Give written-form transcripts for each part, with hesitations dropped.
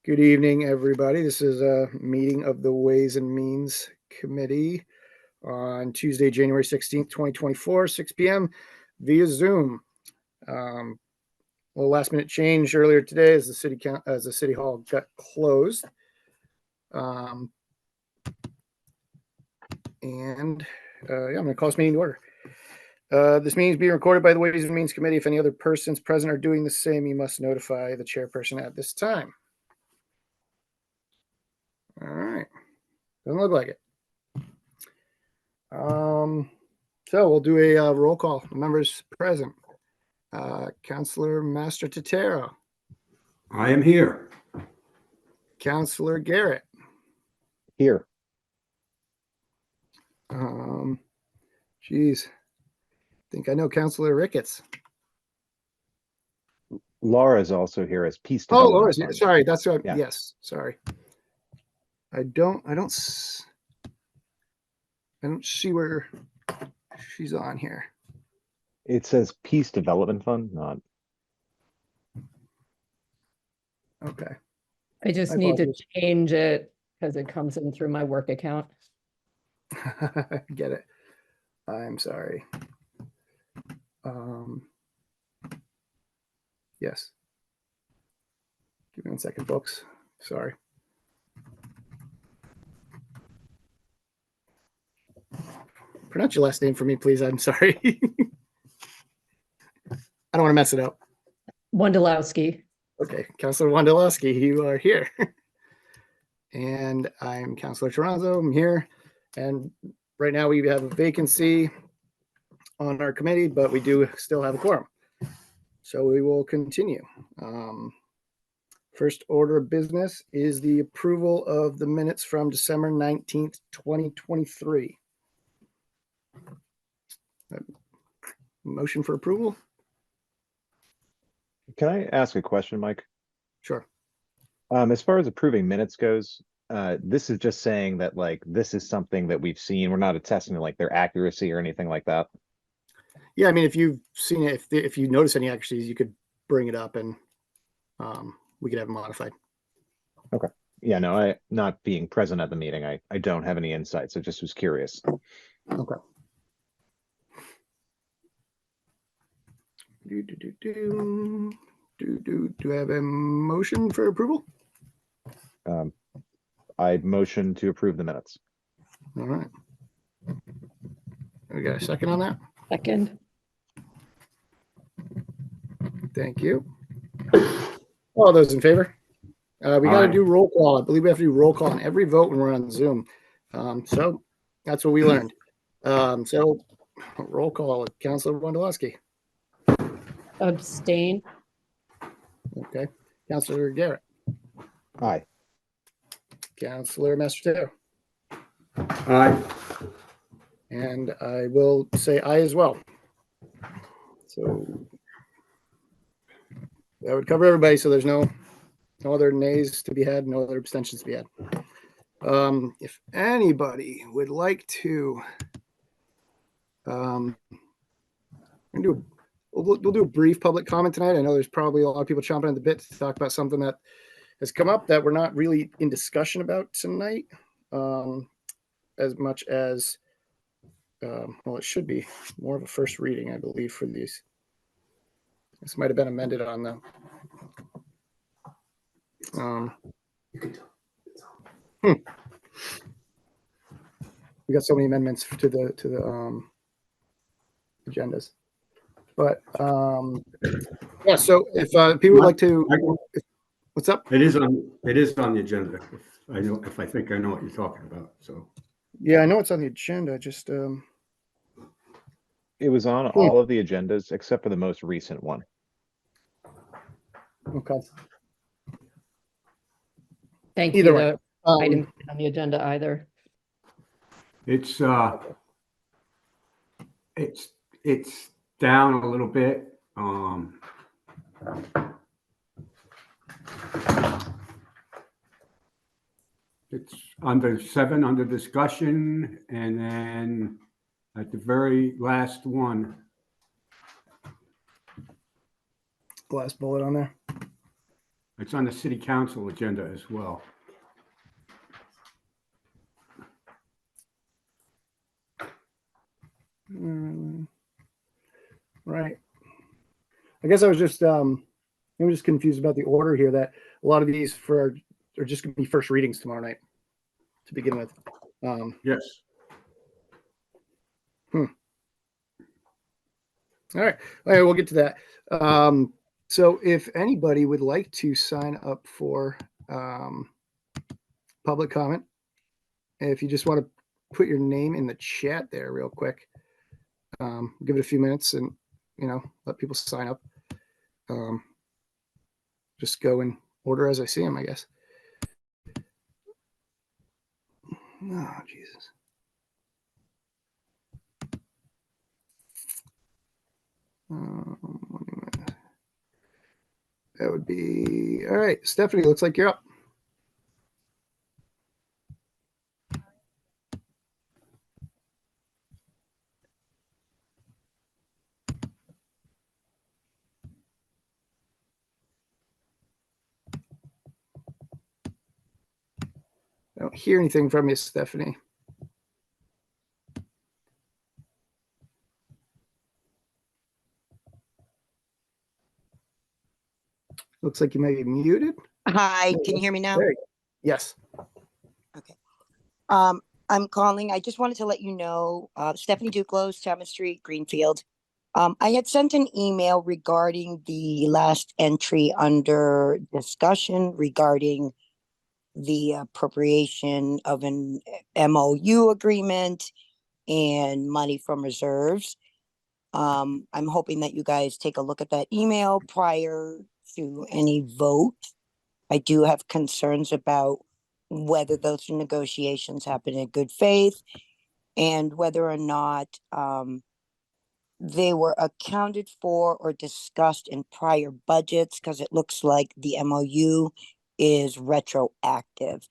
Good evening, everybody. This is a meeting of the Ways and Means Committee on Tuesday, January 16th, 2024, 6 p.m. via Zoom. A little last minute change earlier today as the city hall got closed. I'm going to call this meeting to order. This meeting is being recorded by the Ways and Means Committee. If any other persons present are doing the same, you must notify the chairperson at this time. All right. Doesn't look like it. So we'll do a roll call. Members present. Councilor Master Totero. I am here. Councilor Garrett. Here. Geez. I think I know Councilor Ricketts. Laura's also here as Peace Oh, Development. Laura's, sorry, that's right. Yeah. Yes, sorry. I don't see where she's on here. It says Peace Development Fund, not. Okay. I just need to change it because it comes in through my work account. Get it. I'm sorry. Yes. Give me 1 second, folks. Sorry. Pronounce your last name for me, please. I'm sorry. I don't want to mess it up. Wondolowski. Okay, Councilor Wondolowski, you are here. And I'm Councilor Toronto. I'm here. And right now we have a vacancy on our committee, but we do still have a quorum. So we will continue. First order of business is the approval of the minutes from December 19th, 2023. Motion for approval? Can I ask a question, Mike? Sure. As far as approving minutes goes, this is just saying that like this is something that we've seen. We're not attesting to like their accuracy or anything like that. Yeah, I mean, if you've seen it, if you notice any accuracies, you could bring it up and we could have it modified. Okay. Yeah, no, I not being present at the meeting, I don't have any insights. I just was curious. Okay. Do I have a motion for approval? I motion to approve the minutes. All right. We got a second on that? Second. Thank you. All those in favor? We got to do roll call. I believe we have to do roll call on every vote when we're on Zoom. So that's what we learned. So roll call. Councilor Wondolowski. Abstain. Okay. Councilor Garrett. Aye. Councilor Master. Aye. And I will say aye as well. So that would cover everybody. So there's no other nays to be had, no other abstentions to be had. If anybody would like to, we'll do a brief public comment tonight. I know there's probably a lot of people chomping at the bit to talk about something that has come up that we're not really in discussion about tonight, as much as, well, it should be more of a first reading, I believe, for these. This might have been amended on the. We got so many amendments to the agendas, but yeah. So if people would like to, what's up? It is on the agenda. If I think I know what you're talking about. So yeah, I know it's on the agenda. Just It was on all of the agendas except for the most recent one. okay. Thank Either you. way, I didn't put it on the agenda either. it's down a little bit. It's under 7 under discussion, and then at the very last one, last bullet on there. It's on the city council agenda as well. Right. I guess I'm just confused about the order here, that a lot of these are just going to be first readings tomorrow night to begin with. Yes. All right, we'll get to that. So if anybody would like to sign up for public comment, if you just want to put your name in the chat there real quick, give it a few minutes and, let people sign up. Just go in order as I see them, I guess. Oh, Jesus. That would be all right. Stephanie, looks like you're up. I don't hear anything from you, Stephanie. Looks like you may be muted. Hi, can you hear me now? There you go. Yes. Okay. I'm calling. I just wanted to let you know, Stephanie Duclos, Chapman Street, Greenfield. I had sent an email regarding the last entry under discussion regarding the appropriation of an MOU agreement and money from reserves. I'm hoping that you guys take a look at that email prior to any vote. I do have concerns about whether those negotiations happen in good faith and whether or not they were accounted for or discussed in prior budgets, because it looks like the MOU is retroactive.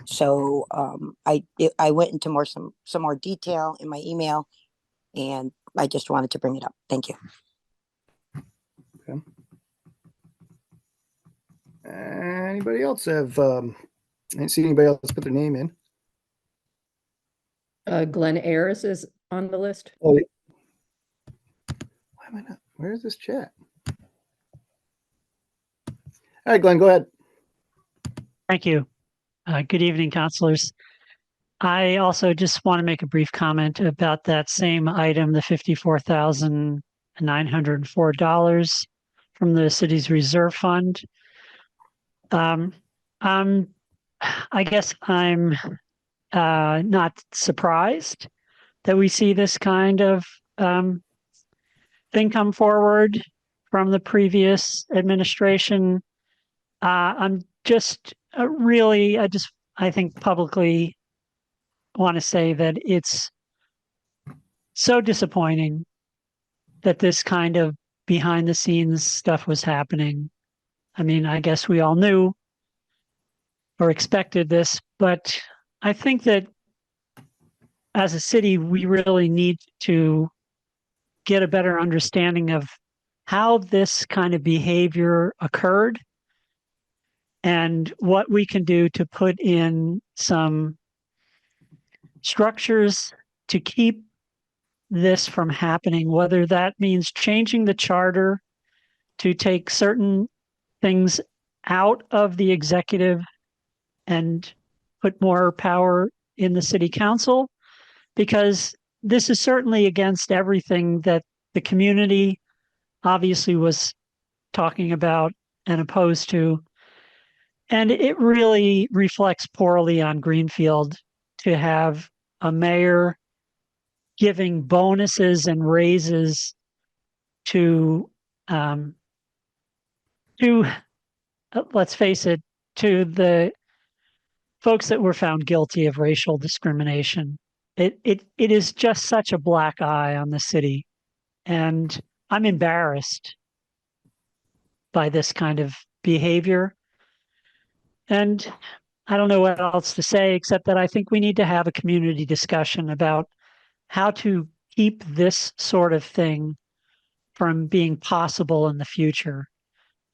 So I went into some more detail in my email, and I just wanted to bring it up. Thank you. Okay. Anybody else have? I didn't see anybody else put their name in. Glenn Ayers is on the list. Oh, yeah. Why am I not? Where is this chat? All right, Glenn, go ahead. Thank you. Good evening, counselors. I also just want to make a brief comment about that same item, the $54,904 from the city's reserve fund. I guess I'm not surprised that we see this kind of thing come forward from the previous administration. I'm just I think publicly want to say that it's so disappointing that this kind of behind the scenes stuff was happening. I mean, I guess we all knew or expected this, but I think that as a city, we really need to get a better understanding of how this kind of behavior occurred and what we can do to put in some structures to keep this from happening, whether that means changing the charter to take certain things out of the executive and put more power in the city council, because this is certainly against everything that the community obviously was talking about and opposed to. And it really reflects poorly on Greenfield to have a mayor giving bonuses and raises to let's face it, to the folks that were found guilty of racial discrimination. It is just such a black eye on the city, and I'm embarrassed by this kind of behavior. And I don't know what else to say except that I think we need to have a community discussion about how to keep this sort of thing from being possible in the future.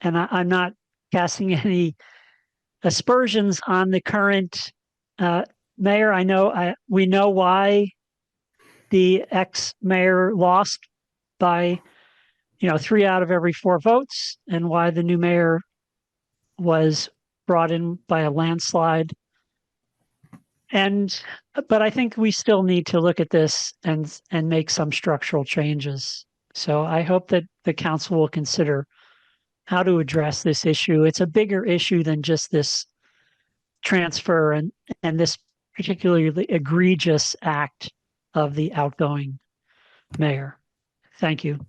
And I'm not casting any aspersions on the current mayor. We know why the ex-mayor lost by 3 out of every 4 votes, and why the new mayor was brought in by a landslide. But I think we still need to look at this and make some structural changes. So I hope that the council will consider how to address this issue. It's a bigger issue than just this transfer and this particularly egregious act of the outgoing mayor. Thank you.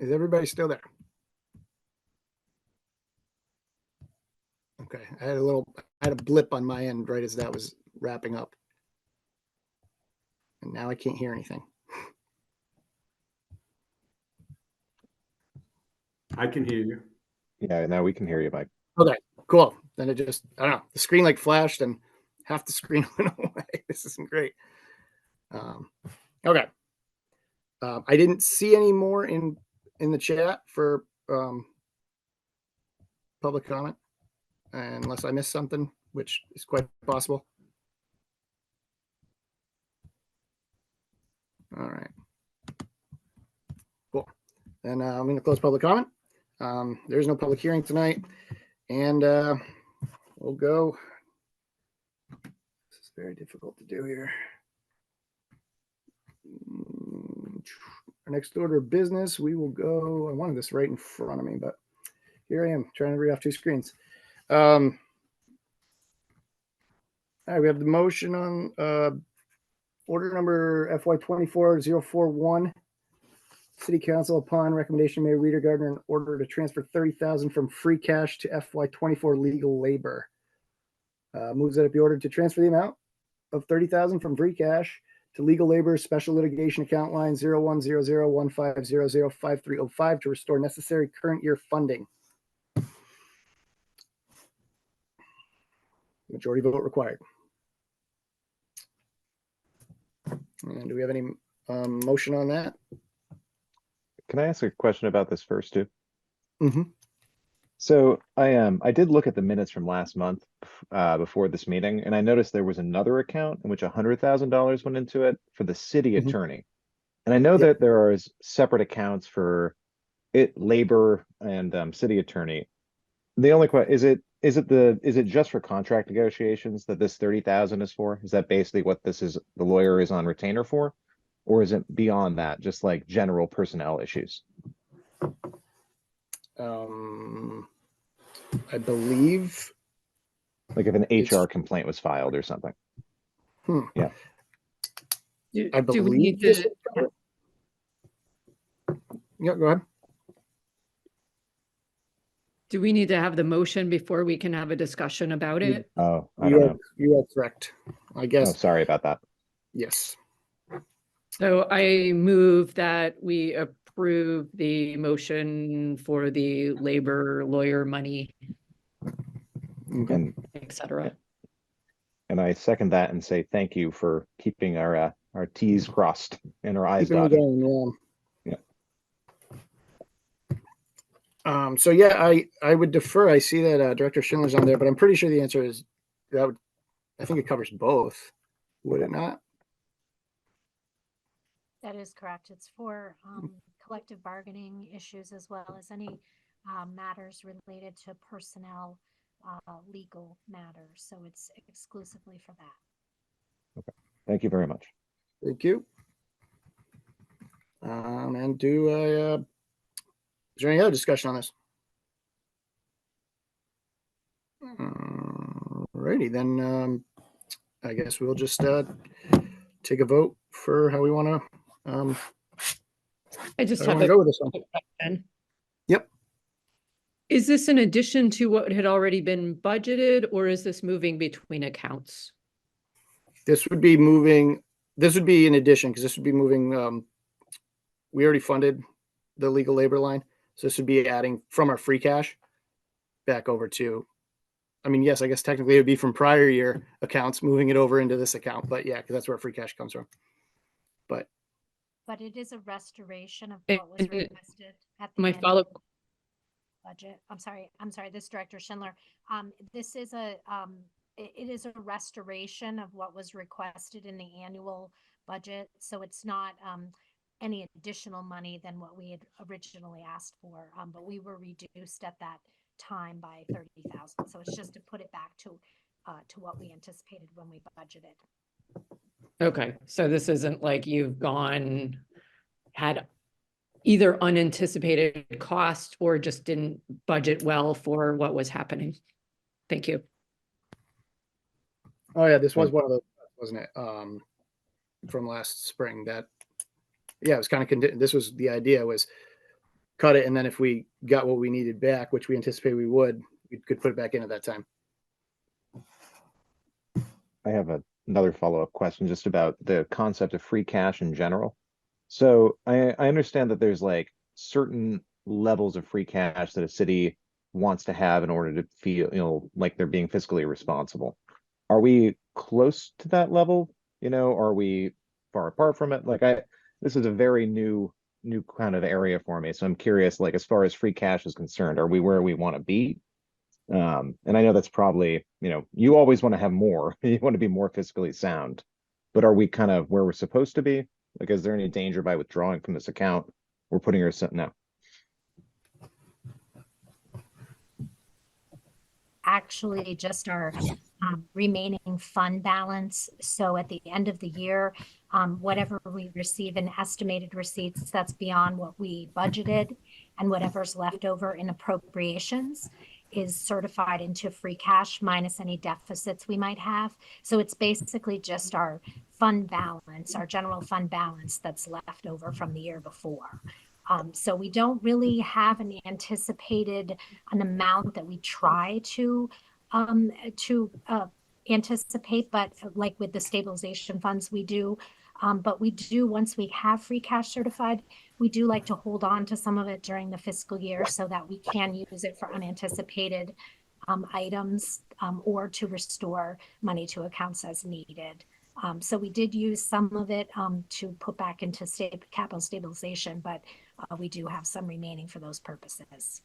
Is everybody still there? Okay, I had a blip on my end right as that was wrapping up. And now I can't hear anything. I can hear you. Yeah, now we can hear you, Mike. Okay, cool. Then it just, I don't know, the screen like flashed and half the screen went away. This isn't great. Okay. I didn't see any more in the chat for public comment, unless I missed something, which is quite possible. All right. Cool. Then I'm going to close public comment. There's no public hearing tonight, and we'll go. This is very difficult to do here. Our next order of business, we will go. I wanted this right in front of me, but here I am trying to read off 2 screens. All right, we have the motion on order number FY24-041. City Council, upon recommendation, Mayor Reader Gardner, in order to transfer $30,000 from free cash to FY24 legal labor. Moves that it be ordered to transfer the amount of $30,000 from free cash to legal labor special litigation account line 010015005305 to restore necessary current year funding. Majority vote required. And do we have any motion on that? Can I ask a question about this first too? Mm-hmm. So I did look at the minutes from last month before this meeting, and I noticed there was another account in which $100,000 went into it for the city Mhm. attorney. And I know Yep. that there are separate accounts for labor and city attorney. The only question is it just for contract negotiations that this 30,000 is for? Is that basically what this is? The lawyer is on retainer for, or is it beyond that, just like general personnel issues? I believe. Like if an It's- HR complaint was filed or something. I Do we believe. need this to, would cover it. Yeah, go ahead. do we need to have the motion before we can have a discussion about it? Oh, I don't know. You are correct. I Oh, guess. sorry about that. Yes. So I move that we approve the motion for the labor lawyer money, Okay. et cetera. And I second that and say thank you for keeping our T's crossed and our I's Keeping it dotted. going, Yeah. So yeah, I would defer. I see that Director Schindler's on there, but I'm pretty sure the answer is that I think it covers both. Would it not? That is correct. It's for collective bargaining issues as well as any matters related to personnel, legal matters. So it's exclusively for that. Thank you very much. Thank you. And is there any other discussion on this? Alrighty, then I guess we'll just take a vote for how we want to I just have go with this one. question. Yep. Is this in addition to what had already been budgeted, or is this moving between accounts? This would be in addition, because this would be moving we already funded the legal labor line. So this would be adding from our free cash back over to, I mean, yes, I guess technically it would be from prior year accounts, moving it over into this account, but yeah, because that's where free cash comes from. But But it is a restoration of And- what was and requested at the My end of follow, the budget. I'm sorry, this is Director Schindler. This is it is a restoration of what was requested in the annual budget. So it's not, any additional money than what we had originally asked for. But we were reduced at that time by 30,000. So it's just to put it back to what we anticipated when we budgeted. okay, so this isn't like you've had either unanticipated cost or just didn't budget well for what was happening. Thank you. oh yeah, this was one of those, wasn't it? From last spring that, yeah, it was kind of, this was the idea was cut it. And then if we got what we needed back, which we anticipate we would, we could put it back in at that time. I have another follow-up question just about the concept of free cash in general. So I understand that there's like certain levels of free cash that a city wants to have in order to feel, like they're being fiscally responsible. Are we close to that level? Are we far apart from it? This is a very new kind of area for me. So I'm curious, like, as far as free cash is concerned, are we where we want to be? And I know that's probably, you always want to have more, you want to be more fiscally sound, but are we kind of where we're supposed to be? Like, is there any danger by withdrawing from this account? We're putting ourselves, no. Actually just our remaining fund balance. So at the end of the year, whatever we receive in estimated receipts, that's beyond what we budgeted, and whatever's left over in appropriations is certified into free cash minus any deficits we might have. So it's basically just our fund balance, our general fund balance that's left over from the year before. So we don't really have an amount that we try to anticipate, but like with the stabilization funds, we do. But we do, once we have free cash certified, we do like to hold on to some of it during the fiscal year so that we can use it for unanticipated items or to restore money to accounts as needed. So we did use some of it to put back into capital stabilization, but we do have some remaining for those purposes.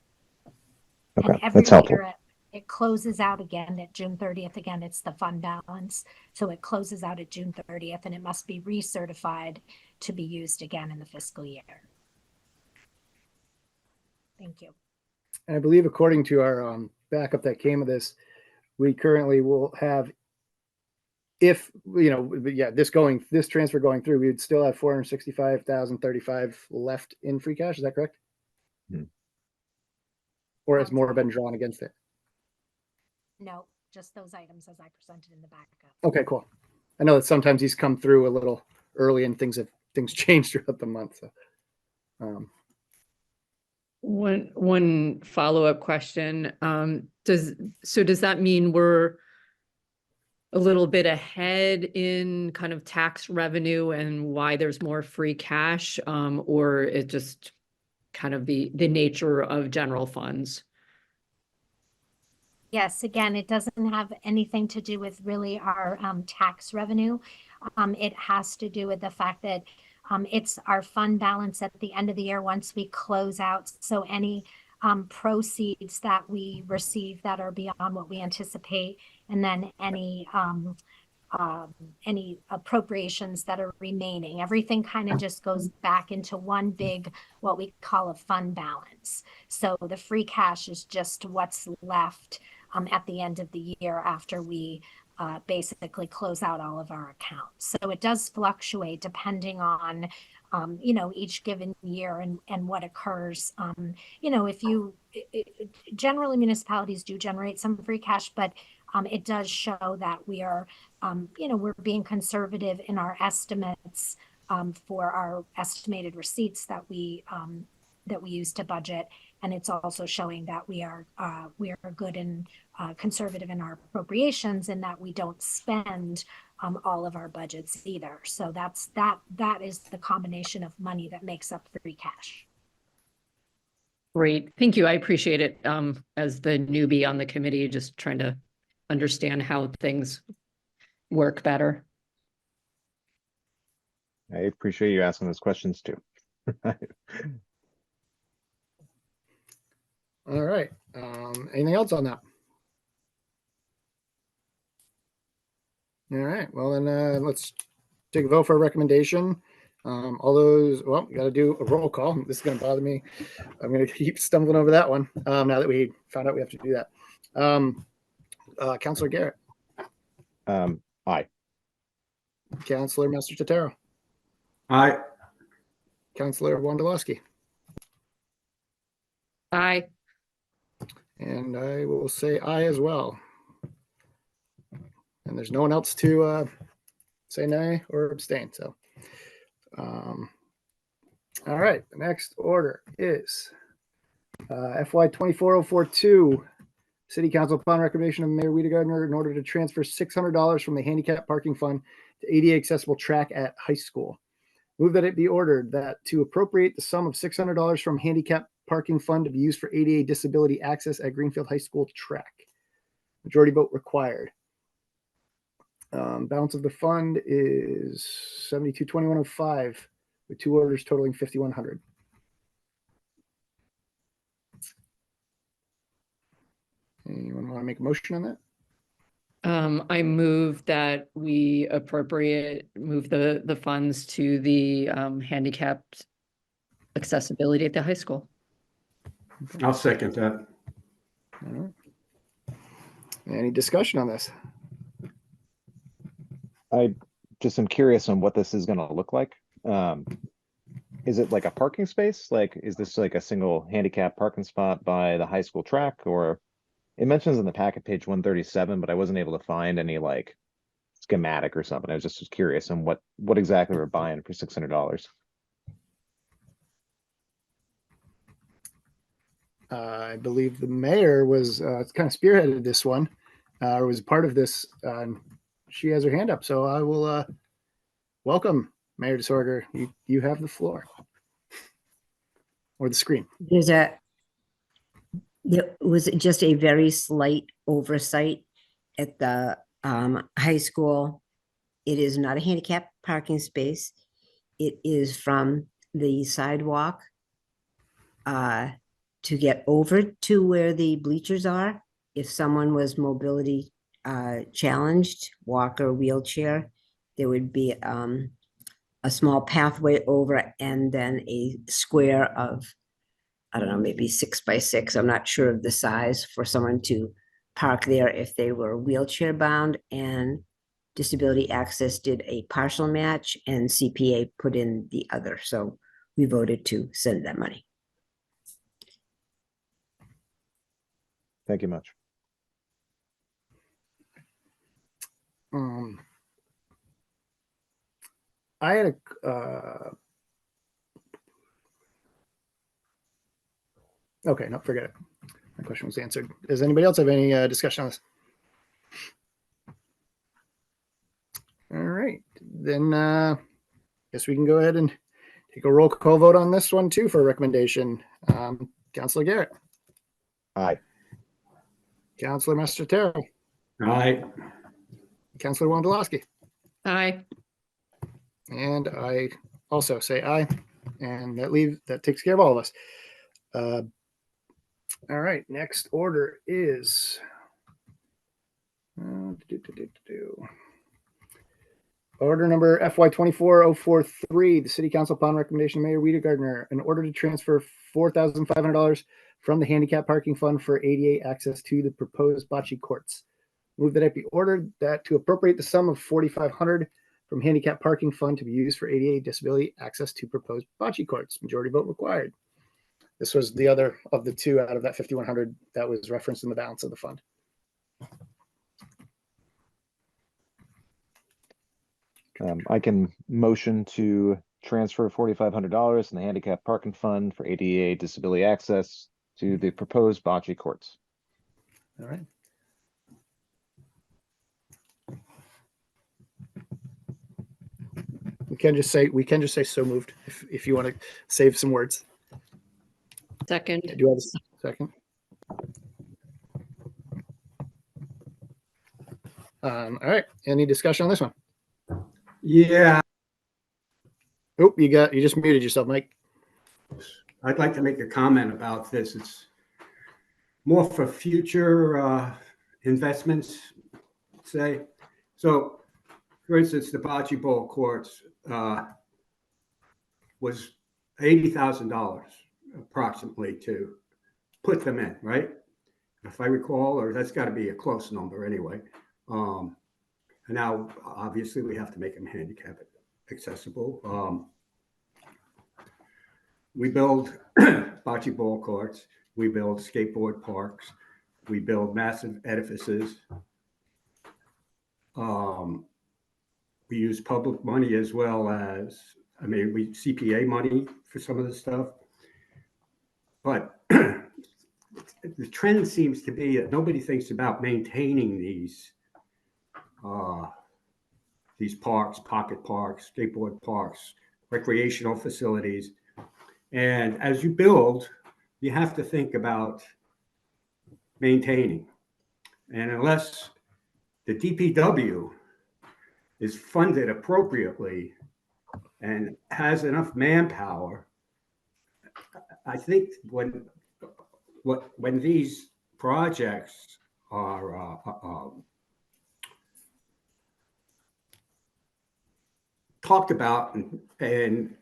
Okay, and every that's helpful. year it closes out again at June 30th. Again, it's the fund balance. So it closes out at June 30th and it must be recertified to be used again in the fiscal year. Thank you. And I believe according to our backup that came of this, we currently will have, if, this transfer going through, we would still have 465,035 left in free cash. Is that correct? Hmm. Or has more been drawn against it? No, just those items as I presented in the backup. Okay, cool. I know that sometimes these come through a little early and things change throughout the month. So, One follow-up question. Does that mean we're a little bit ahead in kind of tax revenue and why there's more free cash? Or it just kind of the nature of general funds? Yes, again, it doesn't have anything to do with really our tax revenue. It has to do with the fact that it's our fund balance at the end of the year once we close out. So any proceeds that we receive that are beyond what we anticipate, and then any appropriations that are remaining, everything kind of just goes back into one big, what we call a fund balance. So the free cash is just what's left at the end of the year after we basically close out all of our accounts. So it does fluctuate depending on, each given year and what occurs. Generally municipalities do generate some free cash, but it does show that we are, we're being conservative in our estimates for our estimated receipts that we use to budget. And it's also showing that we are good and conservative in our appropriations, and that we don't spend all of our budgets either. So that is the combination of money that makes up free cash. Great. Thank you. I appreciate it. As the newbie on the committee, just trying to understand how things work better. I appreciate you asking those questions too. All right. Anything else on that? All right. Well, then let's take a vote for a recommendation. All those, well, got to do a roll call. This is going to bother me. I'm going to keep stumbling over that one now that we found out we have to do that. Councilor Garrett, Aye. Councilor Master Totaro, Aye. Councilor Wondolowski, Aye. and I will say aye as well. And there's no one else to say nay or abstain. So, all right. The next order is FY 24042. City Council, upon recommendation of Mayor Wiedegardner, in order to transfer $600 from the handicap parking fund to ADA accessible track at high school. Move that it be ordered that to appropriate the sum of $600 from handicap parking fund to be used for ADA disability access at Greenfield High School track. Majority vote required. Balance of the fund is $72,2105 with two orders totaling $5,100. Anyone want to make a motion on that? I move that we move the funds to the handicapped accessibility at the high school. I'll second that. All right. Any discussion on this? I just am curious on what this is going to look like. Is it like a parking space? Like, is this like a single handicap parking spot by the high school track? Or it mentions in the packet page 137, but I wasn't able to find any like schematic or something. I was just curious on what exactly we're buying for $600. I believe the mayor was kind of spearheaded this one, or was part of this. She has her hand up, so I will welcome Mayor Disorder. You have the floor, or the screen. There was just a very slight oversight at the high school. It is not a handicap parking space. It is from the sidewalk to get over to where the bleachers are. If someone was mobility challenged, walker, wheelchair, there would be a small pathway over and then a square of, I don't know, maybe 6 by 6. I'm not sure of the size for someone to park there if they were wheelchair bound, and Disability Access did a partial match and CPA put in the other. So we voted to send that money. Thank you much. I had okay, no, forget it. My question was answered. Does anybody else have any discussion on this? All right, then guess we can go ahead and take a roll call vote on this one too for a recommendation. Councilor Garrett. Aye. Councilor Mastrotero. Aye. Councilor Wondolowski. Aye. And I also say aye. And that takes care of all of us. All right, next order is order number FY 24043. The City Council, upon recommendation of Mayor Wiedegardner, in order to transfer $4,500 from the handicap parking fund for ADA access to the proposed bocce courts. Move that it be ordered that to appropriate the sum of $4,500 from handicap parking fund to be used for ADA disability access to proposed bocce courts. Majority vote required. This was the other of the two out of that 5,100 that was referenced in the balance of the fund. I can motion to transfer $4,500 in the handicap parking fund for ADA disability access to the proposed bocce courts. All right. we can just say so moved if you want to save some words. Second. Do you have a second? All right. Any discussion on this one? Yeah, Oh, you just muted yourself, Mike. I'd like to make a comment about this. It's more for future investments, say. So, for instance, the bocce ball courts was $80,000 approximately to put them in, right? If I recall, or that's got to be a close number anyway. And now, obviously, we have to make them handicap accessible. We build bocce ball courts. We build skateboard parks. We build massive edifices. We use public money as well as, we CPA money for some of the stuff. But the trend seems to be that nobody thinks about maintaining these parks, pocket parks, skateboard parks, recreational facilities. And as you build, you have to think about maintaining. And unless the DPW is funded appropriately and has enough manpower, I think when these projects are talked about and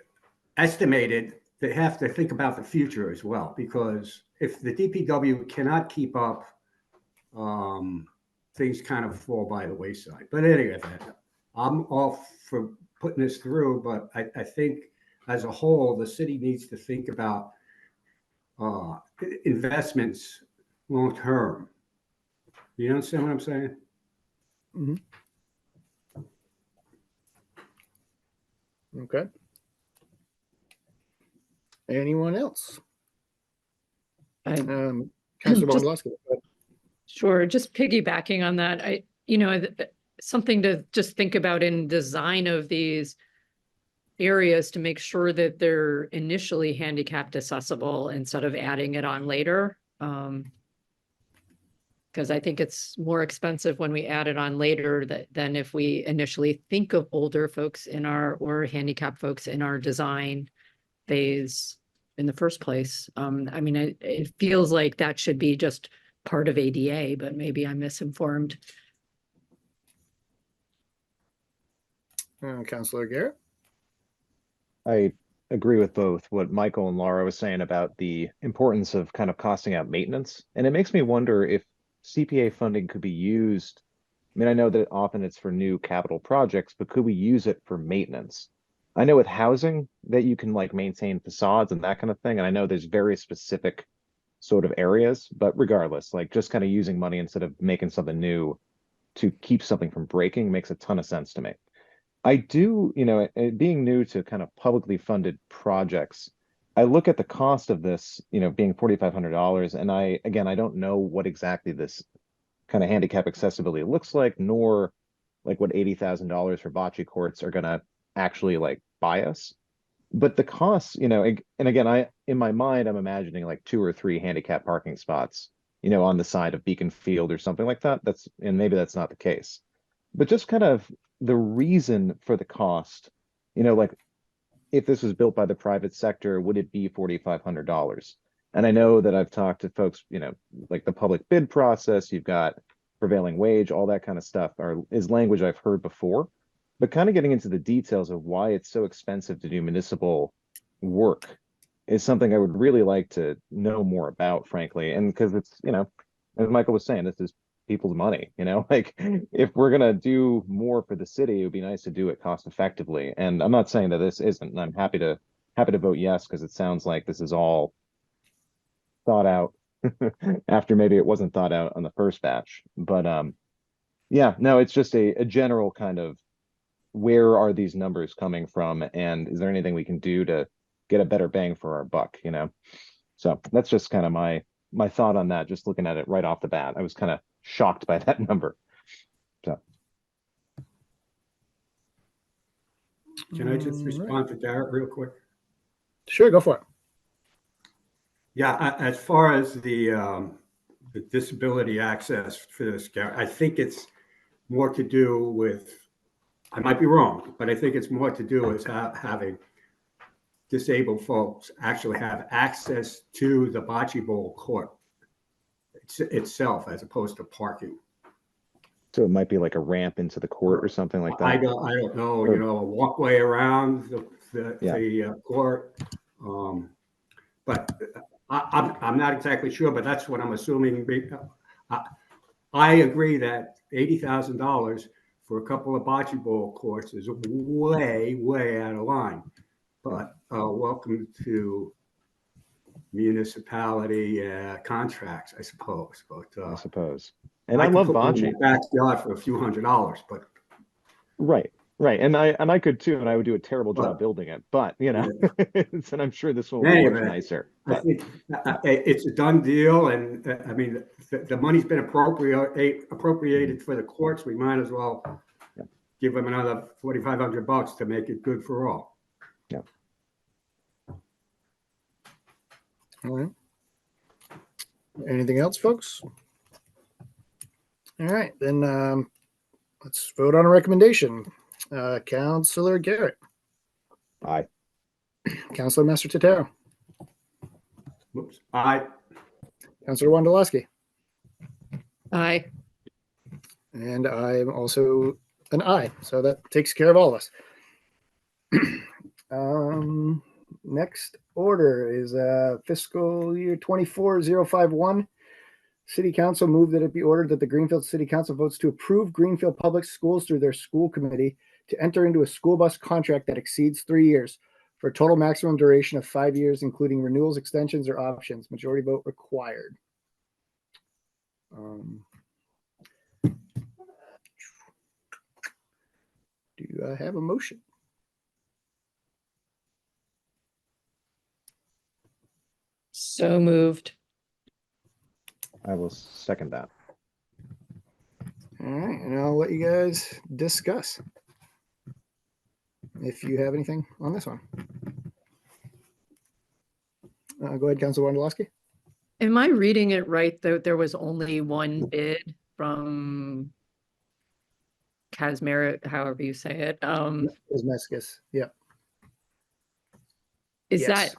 estimated, they have to think about the future as well, because if the DPW cannot keep up, things kind of fall by the wayside. But anyway, I'm all for putting this through, but I think as a whole, the city needs to think about investments long term. You understand what I'm saying? Mm-hmm. Okay. Anyone else? Councilor Just- Bondolowski. Sure. Just piggybacking on that, something to just think about in design of these areas to make sure that they're initially handicapped accessible instead of adding it on later. Because I think it's more expensive when we add it on later than if we initially think of older folks or handicapped folks in our design phase in the first place. It feels like that should be just part of ADA, but maybe I'm misinformed. Councilor Garrett. I agree with both what Michael and Laura was saying about the importance of kind of costing out maintenance. And it makes me wonder if CPA funding could be used. I know that often it's for new capital projects, but could we use it for maintenance? I know with housing that you can like maintain facades and that kind of thing. And I know there's very specific sort of areas, but regardless, like just kind of using money instead of making something new to keep something from breaking makes a ton of sense to me. I do, being new to kind of publicly funded projects, I look at the cost of this, being $4,500. And I don't know what exactly this kind of handicap accessibility looks like, nor like what $80,000 for bocce courts are going to actually like buy us. But the costs, and again, in my mind, I'm imagining like 2 or 3 handicap parking spots, on the side of Beacon-Field or something like that. And maybe that's not the case. But just kind of the reason for the cost, like if this was built by the private sector, would it be $4,500? And I know that I've talked to folks, like the public bid process, you've got prevailing wage, all that kind of stuff is language I've heard before. But kind of getting into the details of why it's so expensive to do municipal work is something I would really like to know more about, frankly. And because it's, as Michael was saying, this is people's money, like if we're going to do more for the city, it would be nice to do it cost effectively. And I'm not saying that this isn't, and I'm happy to vote yes, because it sounds like this is all thought out after maybe it wasn't thought out on the first batch. But yeah, no, it's just a general kind of where are these numbers coming from, and is there anything we can do to get a better bang for our buck, So that's just kind of my thought on that, just looking at it right off the bat. I was kind of shocked by that number. So Can I just All right. respond to Garrett real quick? Sure, go for it. Yeah, as far as the disability access for this, Garrett, I think it's more to do with, I might be wrong, but I think it's more to do with having disabled folks actually have access to the bocce ball court itself as opposed to parking. So it might be like a ramp into the court or something like I that. don't know, Or- you know, a walkway around Yeah. the court. But I'm not exactly sure, but that's what I'm assuming. I agree that $80,000 for a couple of bocce ball courts is way, way out of line. But welcome to municipality contracts, I suppose. But I suppose. And I love could put one in bocce. my backyard for a few $100s, but Right. Right. And I could too, and I would do a terrible job But- building it. But you know, and I'm sure this one will be Anyway, much nicer. I But think it's a done deal, and I mean, the money's been appropriated for the courts. We might as well Yeah. give them another $4,500 to make it good for all. yeah. All right. Anything else, folks? All right, then let's vote on a recommendation. Councilor Garrett, Aye. Councilor Master Tataro, Whoops. Councilor Wondolowski, Aye. and I am also an aye. So that takes care of all of us. Next order is fiscal year 24051. City Council moved that it be ordered that the Greenfield City Council votes to approve Greenfield Public Schools through their school committee to enter into a school bus contract that exceeds 3 years for a total maximum duration of 5 years, including renewals, extensions, or options. Majority vote required. Do I have a motion? So moved. I will second that. All right, and I'll let you guys discuss if you have anything on this one. Go ahead, Council Wondolowski. Am I reading it right, though? There was only one bid from Casmera, however you say it. Kosmeskis. Yeah. Is Yes. that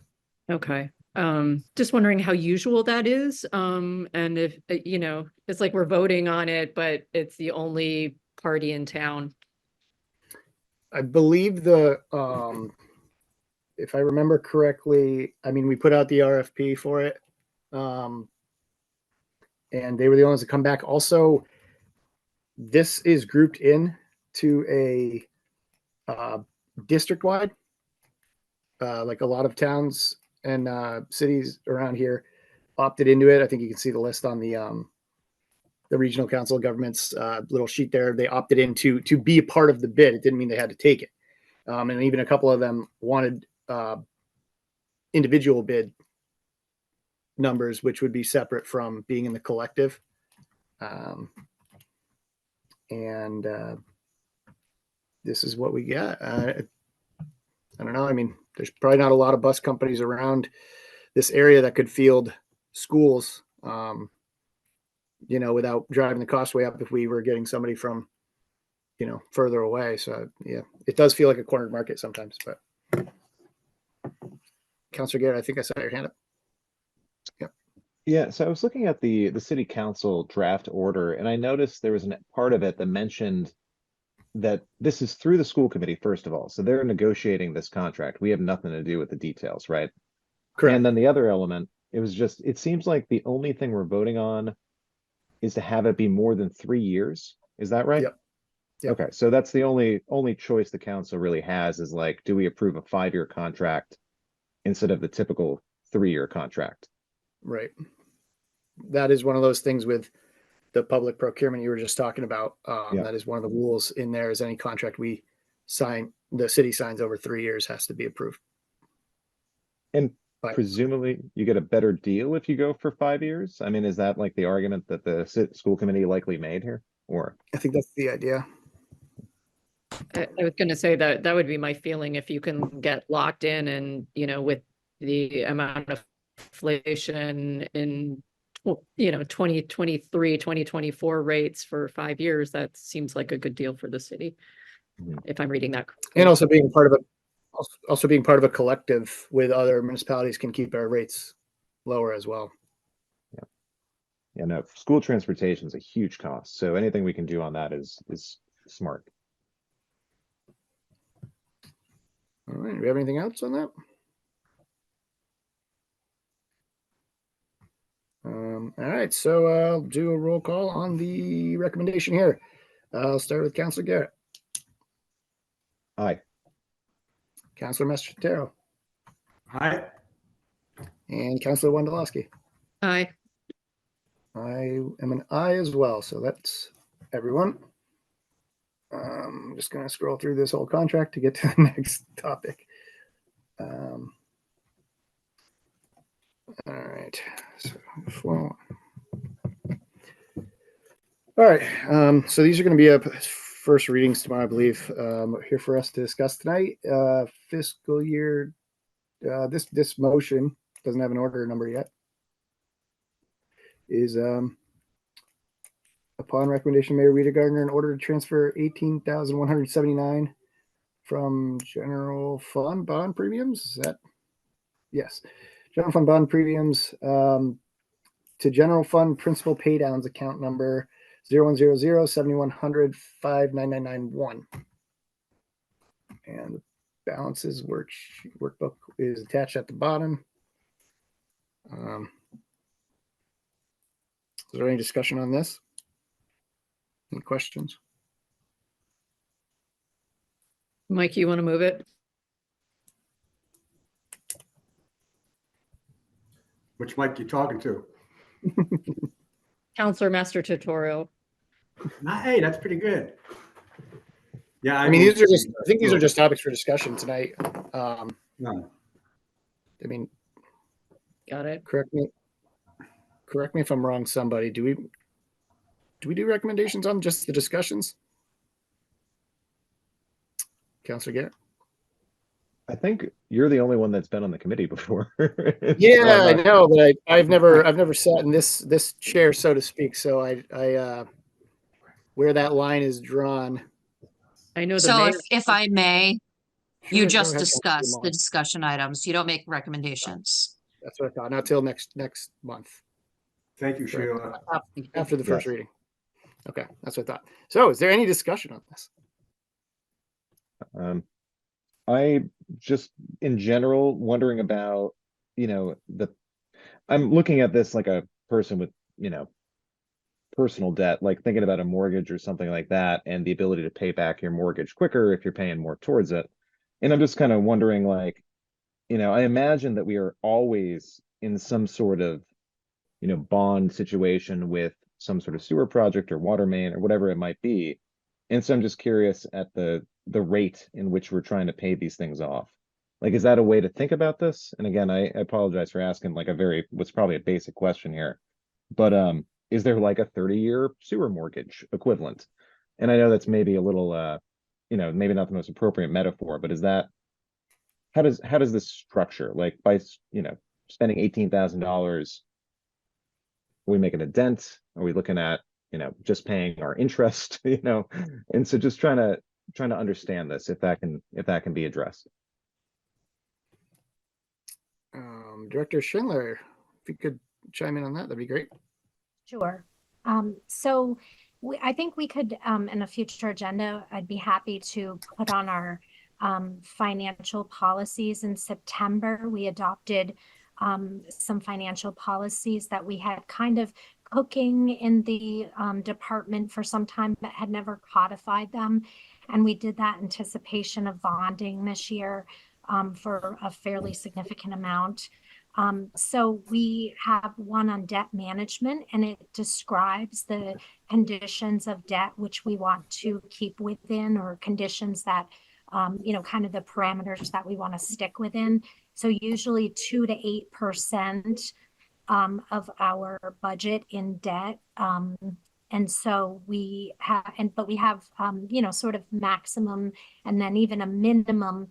okay? Just wondering how usual that is. And if you know, it's like we're voting on it, but it's the only party in town. I believe if I remember correctly, I mean, we put out the RFP for it. And they were the ones to come back. Also, this is grouped in to a district-wide. Like a lot of towns and cities around here opted into it. I think you can see the list on the regional council of governments little sheet there. They opted in to be a part of the bid. It didn't mean they had to take it. And even a couple of them wanted individual bid numbers, which would be separate from being in the collective. And this is what we got. I don't know. I mean, there's probably not a lot of bus companies around this area that could field schools, you know, without driving the cost way up if we were getting somebody from, you know, further away. So yeah, it does feel like a cornered market sometimes, but Councilor Garrett, I think I saw your hand up. Yeah, so I was looking at the city council draft order, and I noticed there was a part of it that mentioned that this is through the school committee, first of all. So they're negotiating this contract. We have nothing to do with the details, right? Correct. And then the other element, it seems like the only thing we're voting on is to have it be more than 3 years. Is that right? Yep. Yep. Okay, so that's the only choice the council really has is like, do we approve a 5-year contract instead of the typical 3-year contract? Right. That is one of those things with the public procurement you were just talking about. Yeah. That is one of the rules in there is any contract we sign, the city signs over 3 years has to be approved. And Right. presumably you get a better deal if you go for 5 years. I mean, is that like the argument that the school committee likely made here? Or I think that's the idea. I was gonna say that that would be my feeling if you can get locked in and, with the amount of inflation in, 2023, 2024 rates for 5 years, that seems like a good deal for the city, Mhm. if I'm reading that correctly. And also being part of a collective with other municipalities can keep our rates lower as well. Yeah, no, school transportation is a huge cost, so anything we can do on that is smart. All right, do we have anything else on that? All right, so I'll do a roll call on the recommendation here. I'll start with Councilor Garrett, Aye. Councilor Mastrotero, Hi. and Councilor Wondolowski. Aye. I am an I as well, so that's everyone. I'm just going to scroll through this whole contract to get to the next topic. All right. So, all right. So these are going to be up first readings tomorrow, I believe. Here for us to discuss tonight. Fiscal year. This motion doesn't have an order number yet. Is upon recommendation, Mayor Rita Gardner, in order to transfer 18,179 from general fund bond premiums. Is that? Yes. General fund bond premiums to general fund principal paydowns account number 0100-7100-59991. And the balances workbook is attached at the bottom. Is there any discussion on this? Any questions? Mike, you want to move it? Which mic you talking to? Counselor Master Tutorial. Hey, that's pretty good. Yeah, I mean, these are just, I think these are just topics for discussion tonight. No. I mean, Got it. correct me if I'm wrong, somebody. Do we do recommendations on just the discussions? Councilor Garrett? I think you're the only one that's been on the committee before. Yeah, So I know, but I've never sat in this chair, so to speak. So I where that line is drawn. I know the So mayor. if I may, Sure, you go just ahead, Councilor discuss the Mullen. discussion items. You don't make recommendations. That's what I thought. Not till next month. Thank you, Correct. Sheila. After the first Yes. reading. Okay, that's what I thought. So, is there any discussion on this? I just in general wondering about, I'm looking at this like a person with, personal debt, like thinking about a mortgage or something like that, and the ability to pay back your mortgage quicker if you're paying more towards it. And I'm just kind of wondering, like, I imagine that we are always in some sort of, bond situation with some sort of sewer project or water main or whatever it might be. And so I'm just curious at the rate in which we're trying to pay these things off. Like, is that a way to think about this? And again, I apologize for asking like what's probably a basic question here, but is there like a 30-year sewer mortgage equivalent? And I know that's maybe a little maybe not the most appropriate metaphor, but is that how does this structure, like, by spending $18,000, are we making a dent? Are we looking at just paying our interest? And so just trying to understand this, if that can be addressed. Director Schindler, if you could chime in on that, that'd be great. Sure. So I think we could, in a future agenda, I'd be happy to put on our financial policies. In September. We adopted some financial policies that we had kind of cooking in the department for some time, but had never codified them. And we did that in anticipation of bonding this year for a fairly significant amount. So we have one on debt management, and it describes the conditions of debt which we want to keep within, or conditions that, kind of the parameters that we want to stick within. So usually 2 to 8% of our budget in debt. And so we have, but we have, sort of maximum and then even a minimum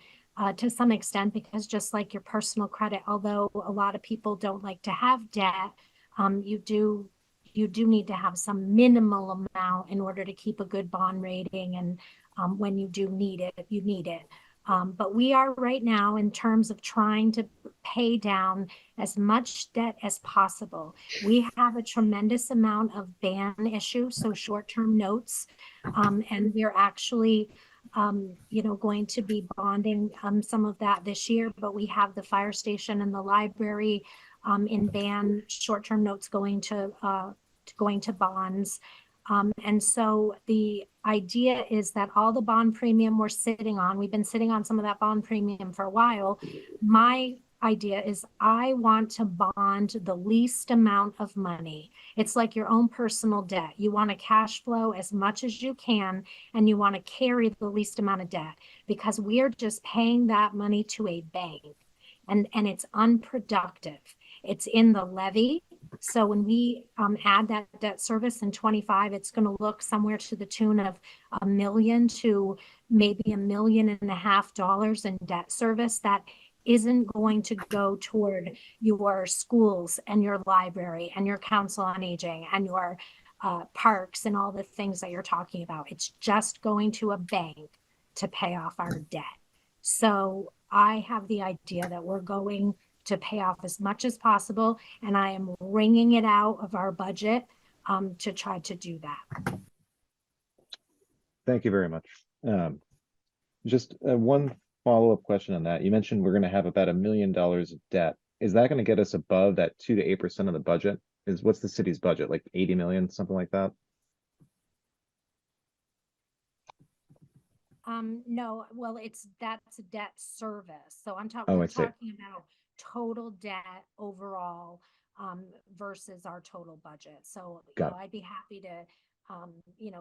to some extent, because just like your personal credit, although a lot of people don't like to have debt, you do need to have some minimal amount in order to keep a good bond rating. And when you do need it, you need it. But we are right now in terms of trying to pay down as much debt as possible. We have a tremendous amount of ban issues, so short-term notes, and we're actually going to be bonding some of that this year. But we have the fire station and the library in ban short-term notes going to bonds. And so the idea is that all the bond premium we're sitting on, we've been sitting on some of that bond premium for a while. My idea is I want to bond the least amount of money. It's like your own personal debt. You want to cash flow as much as you can, and you want to carry the least amount of debt, because we are just paying that money to a bank, and it's unproductive. It's in the levy. So when we add that debt service in 25, it's going to look somewhere to the tune of $1 million to maybe $1.5 million in debt service that isn't going to go toward your schools and your library and your council on aging and your parks and all the things that you're talking about. It's just going to a bank to pay off our debt. So I have the idea that we're going to pay off as much as possible, and I am wringing it out of our budget to try to do that. Thank you very much. Just one follow-up question on that. You mentioned we're going to have about $1 million of debt. Is that going to get us above that 2 to 8% of the budget? What's the city's budget, like 80 million, something like that? No, well, that's debt service. So Oh, we're I see. talking about total debt overall versus our total budget. So Got it. I'd be happy to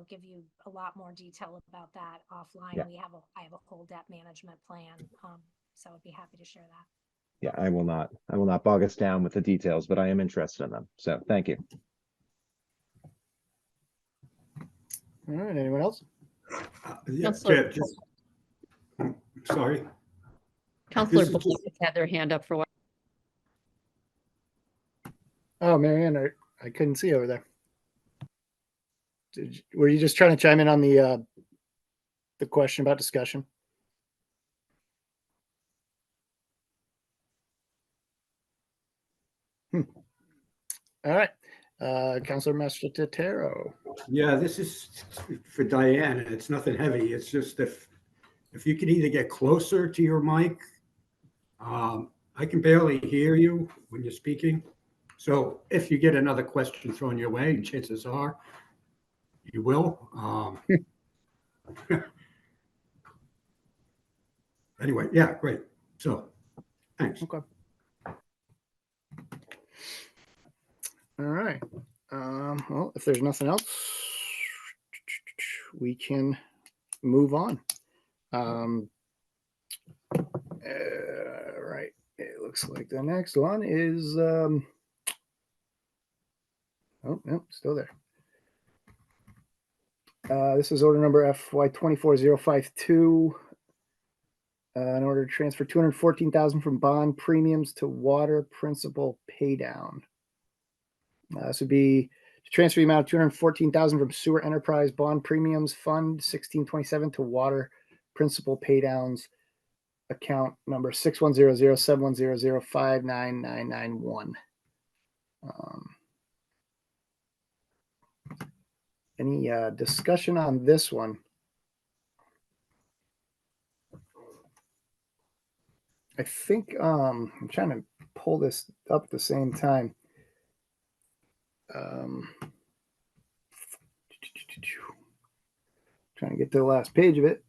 give you a lot more detail about that offline. Yeah. I have a whole debt management plan. So I'd be happy to share that. Yeah, I will not bog us down with the details, but I am interested in them. So thank you. All right, anyone else? Yeah, Counselor- sorry. Counselor This is Bullock has had their hand up for a while. Oh, Marianne, I couldn't see over there. Were you just trying to chime in on the question about discussion? All right, Councilor Mastrotero. Yeah, this is for Diane. It's nothing heavy. It's just if you could either get closer to your mic. I can barely hear you when you're speaking. So if you get another question thrown your way, and chances are you will. Anyway, yeah, great. So thanks. Okay. All right. Well, if there's nothing else, we can move on. Right. It looks like the next one is oh no, still there. This is order number FY 24052. In order to transfer $214,000 from bond premiums to water principal paydown. This would be to transfer the amount of $214,000 from sewer enterprise bond premiums fund 1627 to water principal paydowns account number 61007100599991. Any discussion on this one? I think I'm trying to pull this up at the same time. Trying to get to the last page of it.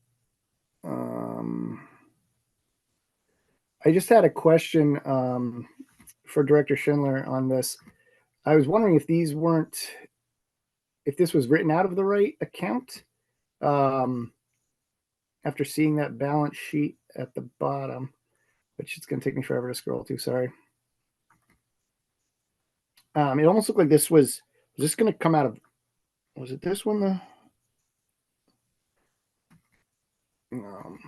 I just had a question for Director Schindler on this. I was wondering if this was written out of the right account. After seeing that balance sheet at the bottom, which it's going to take me forever to scroll to. Sorry. It almost looked like this was this going to come out of was it this one? Um,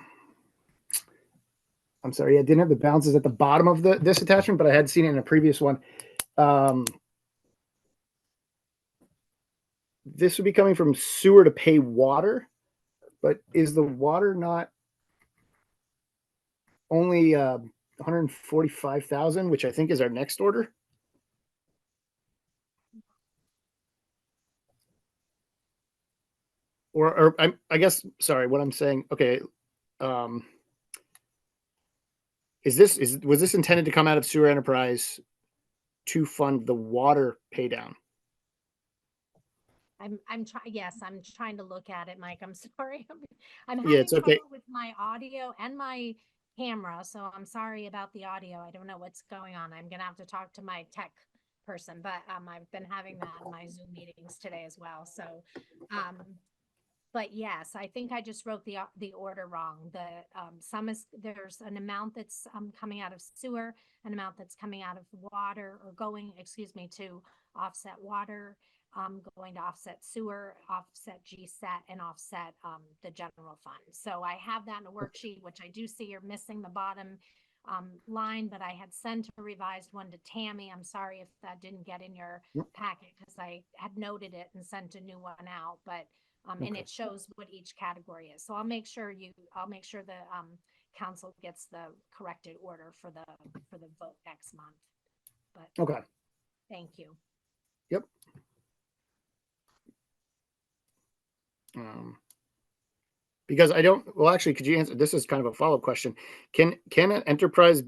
I'm sorry, I didn't have the balances at the bottom of this attachment, but I had seen it in a previous one. This would be coming from sewer to pay water, but is the water not only 145,000, which I think is our next order? Or I guess, sorry, what I'm saying, okay. Was this intended to come out of sewer enterprise to fund the water pay down? I'm trying, yes, I'm trying to look at it, Mike. I'm sorry. I'm Yeah, having it's okay. trouble with my audio and my camera, so I'm sorry about the audio. I don't know what's going on. I'm gonna have to talk to my tech person, but I've been having that in my Zoom meetings today as well. So but yes, I think I just wrote the order wrong. There's an amount that's coming out of sewer, an amount that's coming out of water or going, excuse me, to offset water, going to offset sewer, offset GSET, and offset the general fund. So I have that in a worksheet, which I do see you're missing the bottom line, but I had sent a revised one to Tammy. I'm sorry if that didn't get in your packet because I had noted it and sent a new one out, but and it shows what each category is. So I'll make sure the council gets the corrected order for the vote next month. But Okay. thank you. Yep. Because I don't, well, actually, could you answer, this is kind of a follow-up question. Can an enterprise,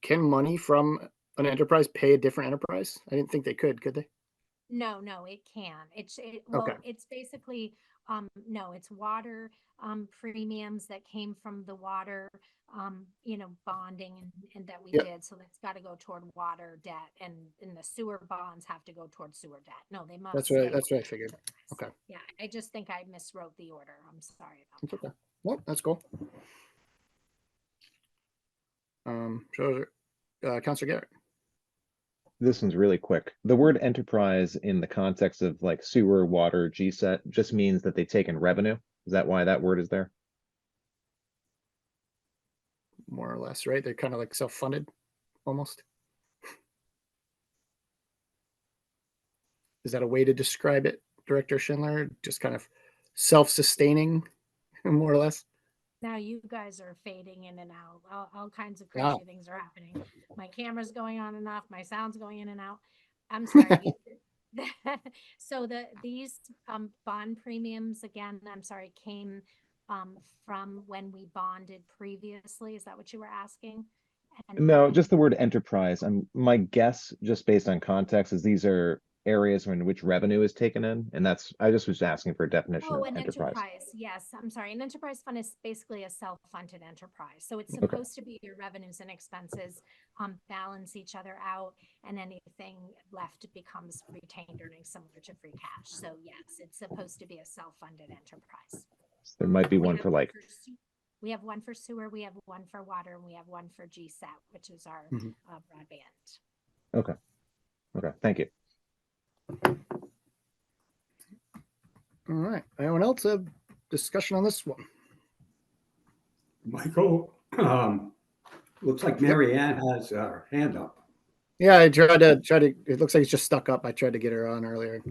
can money from an enterprise pay a different enterprise? I didn't think they could they? No, it can. Okay. It's basically, no, it's water, premiums that came from the water, bonding and that we Yep. did. So that's got to go toward water debt and the sewer bonds have to go toward sewer debt. No, they must. That's what I figured. Okay. Yeah, I just think I miswrote the order. I'm sorry about That's that. okay. Well, that's cool. Councilor Garrett. This one's really quick. The word enterprise in the context of like sewer, water, GSET just means that they take in revenue. Is that why that word is there? More or less, right? They're kind of like self-funded almost. Is that a way to describe it, Director Schindler? Just kind of self-sustaining, more or less? Now you guys are fading in and out. All kinds of Wow. crazy things are happening. My camera's going on and off. My sound's going in and out. I'm sorry. So these bond premiums again, I'm sorry, came from when we bonded previously. Is that what you were asking? No, just the word enterprise. My guess, just based on context, is these are areas in which revenue is taken in, and I just was asking for a definition Oh, of an enterprise. enterprise. Yes, I'm sorry. An enterprise fund is basically a self-funded enterprise. So it's Okay. supposed to be your revenues and expenses balance each other out, and anything left becomes retained earnings similar to free cash. So yes, it's supposed to be a self-funded enterprise. So there might be We one have for like, we have one for sewer, we have one for water, and we have one for GSAT, which is our Mhm. broadband. okay, thank you. All right. Anyone else have discussion on this one? Michael, looks like Mary Ann has her hand up. Yeah, I tried to, it looks like it's just stuck up. I tried to get her on earlier.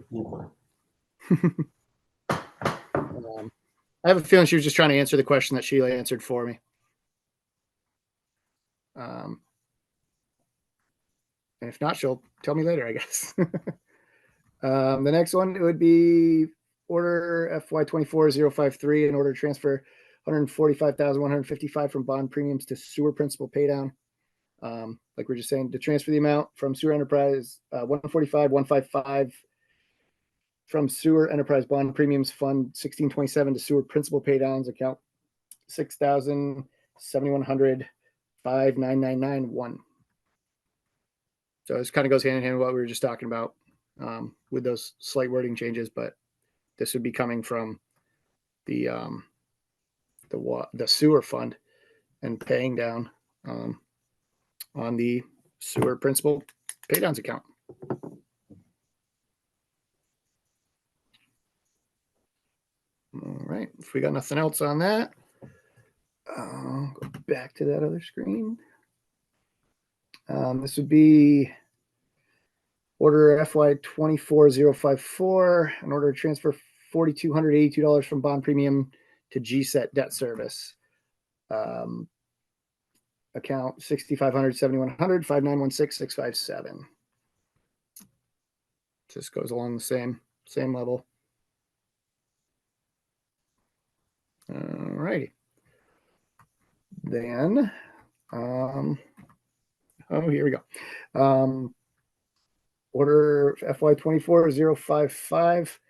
I have a feeling she was just trying to answer the question that Sheila answered for me. And if not, she'll tell me later, I guess. The next one, it would be order FY 24-053 in order to transfer 145,155 from bond premiums to sewer principal paydown. Like we're just saying, to transfer the amount from sewer enterprise 145,155 from sewer enterprise bond premiums fund 1627 to sewer principal paydowns account 6,700 59991. So this kind of goes hand in hand with what we were just talking about with those slight wording changes, but this would be coming from the sewer fund and paying down on the sewer principal paydowns account. All right, if we got nothing else on that, I'll go back to that other screen. This would be order FY 24054, an order to transfer $4,282 from bond premium to GSET debt service. Account 6,500, 7,100, 5916, 657. Just goes along the same level. All righty. Then, oh, here we go. Order FY 24055.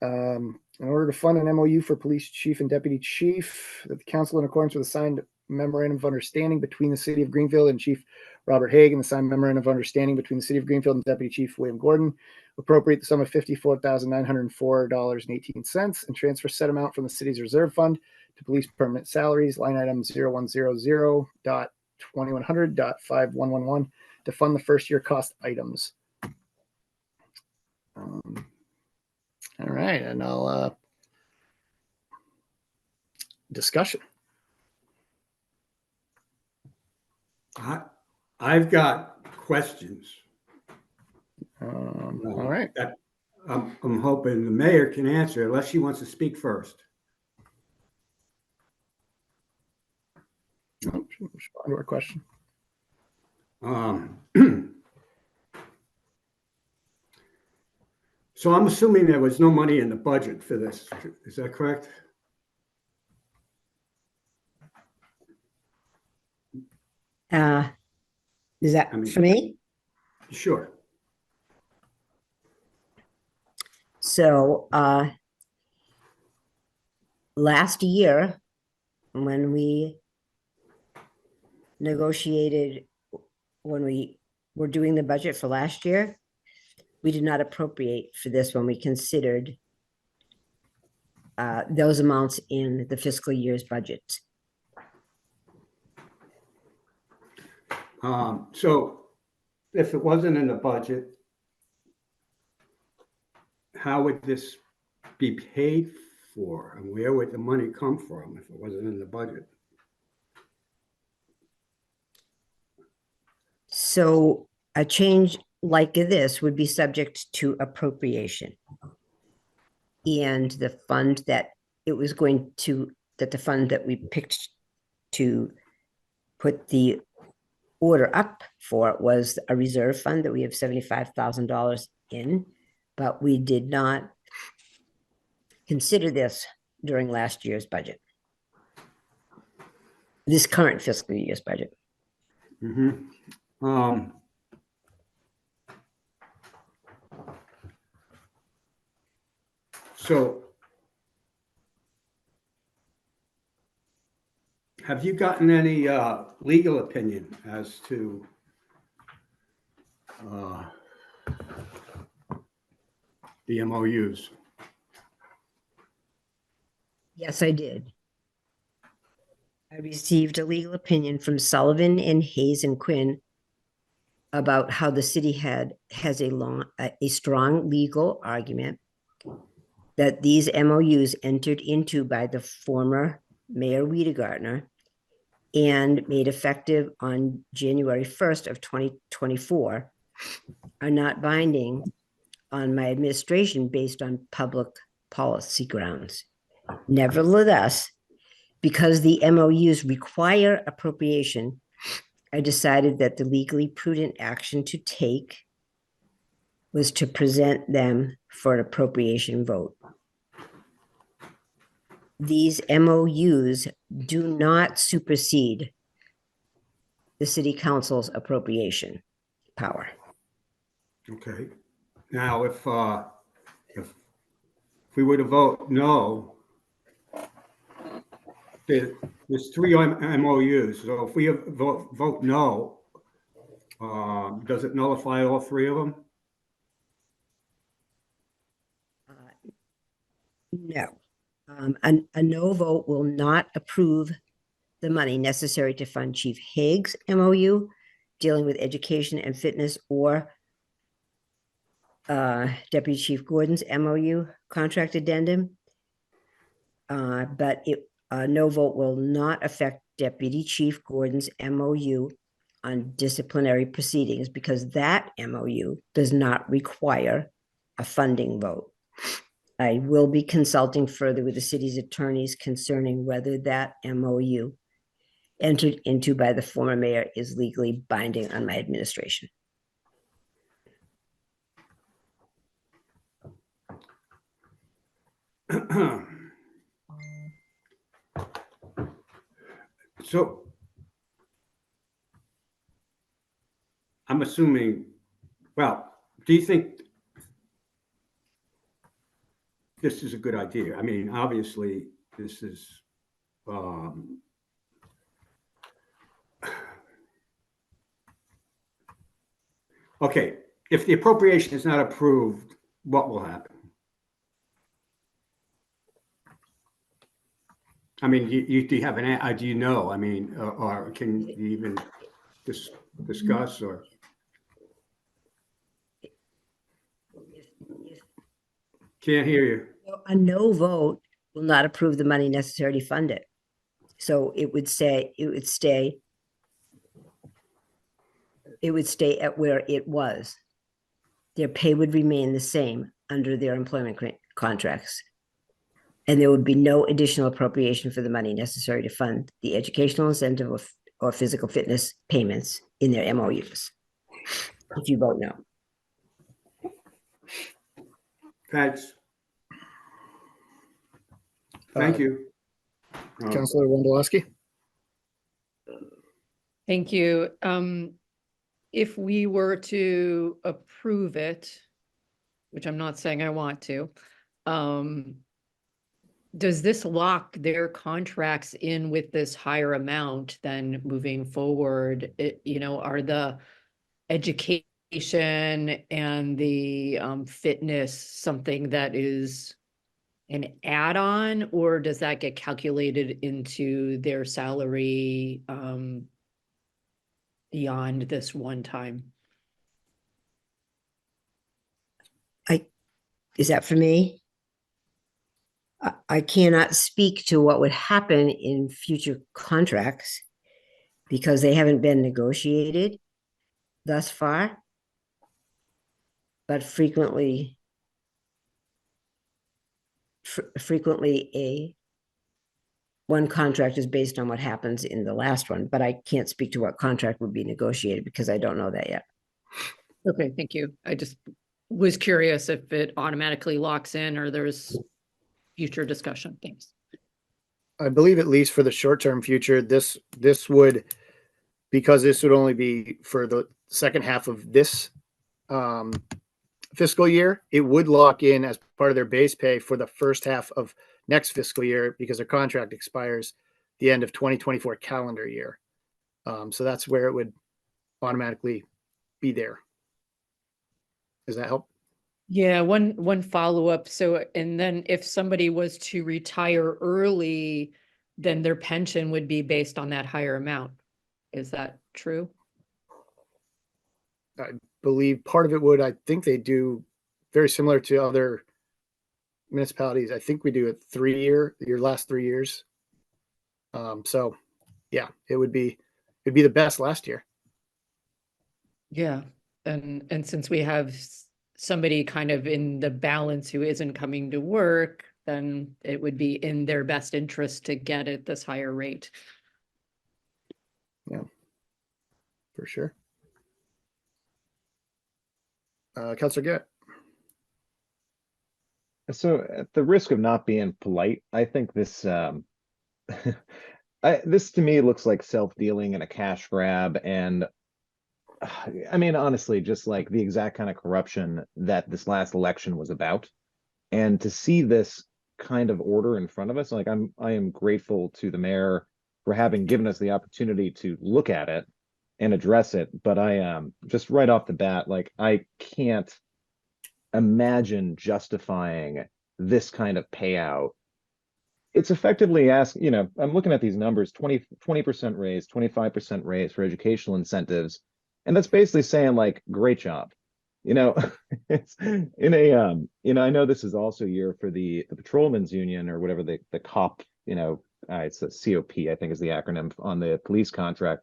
In order to fund an MOU for police chief and deputy chief, that the council, in accordance with the signed memorandum of understanding between the city of Greenfield and Chief Robert Haig and the signed memorandum of understanding between the city of Greenfield and Deputy Chief William Gordon, appropriate the sum of $54,904.18 and transfer said amount from the city's reserve fund to police permanent salaries, line item 0100.2100.5111 to fund the first year cost items. All right, and I'll discussion. I've got questions. All right. That I'm hoping the mayor can answer, unless she wants to speak first. Respond to our question. So I'm assuming there was no money in the budget for this. Is that correct? Is that for me? Sure. So last year, when we negotiated, when we were doing the budget for last year, we did not appropriate for this when we considered those amounts in the fiscal year's budget. So if it wasn't in the budget, how would this be paid for, and where would the money come from if it wasn't in the budget? So a change like this would be subject to appropriation. And the fund that it was going to, that the fund that we picked to put the order up for was a reserve fund that we have $75,000 in, but we did not consider this during last year's budget. This current fiscal year's budget. So have you gotten any legal opinion as to the MOUs? Yes, I did. I received a legal opinion from Sullivan and Hayes and Quinn about how the city has a strong legal argument that these MOUs entered into by the former Mayor Wiedegartner and made effective on January 1st of 2024 are not binding on my administration based on public policy grounds. Nevertheless, because the MOUs require appropriation, I decided that the legally prudent action to take was to present them for an appropriation vote. These MOUs do not supersede the city council's appropriation power. Okay. Now, if we were to vote no, there's 3 MOUs. So if we vote no, does it nullify all 3 of them? No. A no vote will not approve the money necessary to fund Chief Haig's MOU dealing with education and fitness, or Deputy Chief Gordon's MOU contract addendum, but no vote will not affect Deputy Chief Gordon's MOU on disciplinary proceedings because that MOU does not require a funding vote. I will be consulting further with the city's attorneys concerning whether that MOU entered into by the former mayor is legally binding on my administration. So I'm assuming, well, do you think this is a good idea? I mean, obviously, this is, okay, if the appropriation is not approved, what will happen? I mean, do you have an, do you know? I mean, or can you even discuss or? Can't hear you. A no vote will not approve the money necessary to fund it. So it would stay at where it was. Their pay would remain the same under their employment contracts. And there would be no additional appropriation for the money necessary to fund the educational incentive or physical fitness payments in their MOUs. If you vote no. Thanks. Thank you. Councilor Wondolowski. Thank you. If we were to approve it, which I'm not saying I want to, does this lock their contracts in with this higher amount then moving forward? Are the education and the fitness something that is an add-on, or does that get calculated into their salary beyond this one time? Is that for me? I cannot speak to what would happen in future contracts because they haven't been negotiated thus far. But frequently one contract is based on what happens in the last one, but I can't speak to what contract would be negotiated because I don't know that yet. Okay, thank you. I just was curious if it automatically locks in or there's future discussion. Thanks. I believe at least for the short-term future, this would, because this would only be for the second half of this fiscal year, it would lock in as part of their base pay for the first half of next fiscal year because their contract expires the end of 2024 calendar year. So that's where it would automatically be there. Does that help? Yeah, one follow-up. So, and then if somebody was to retire early, then their pension would be based on that higher amount. Is that true? I believe part of it would. I think they do very similar to other municipalities. I think we do your last 3 years. So yeah, it'd be the best last year. Yeah. And since we have somebody kind of in the balance who isn't coming to work, then it would be in their best interest to get it this higher rate. Yeah, for sure. Councilor Garrett. So at the risk of not being polite, I think this this to me looks like self-dealing and a cash grab. And I mean, honestly, just like the exact kind of corruption that this last election was about. And to see this kind of order in front of us, like I am grateful to the mayor for having given us the opportunity to look at it and address it. But I am just right off the bat, like I can't imagine justifying this kind of payout. It's effectively asking, I'm looking at these numbers, 20% raise, 25% raise for educational incentives. And that's basically saying like, great job. You know, it's in a I know this is also a year for the patrolmen's union or whatever the cop, it's a COP, I think is the acronym on the police contract.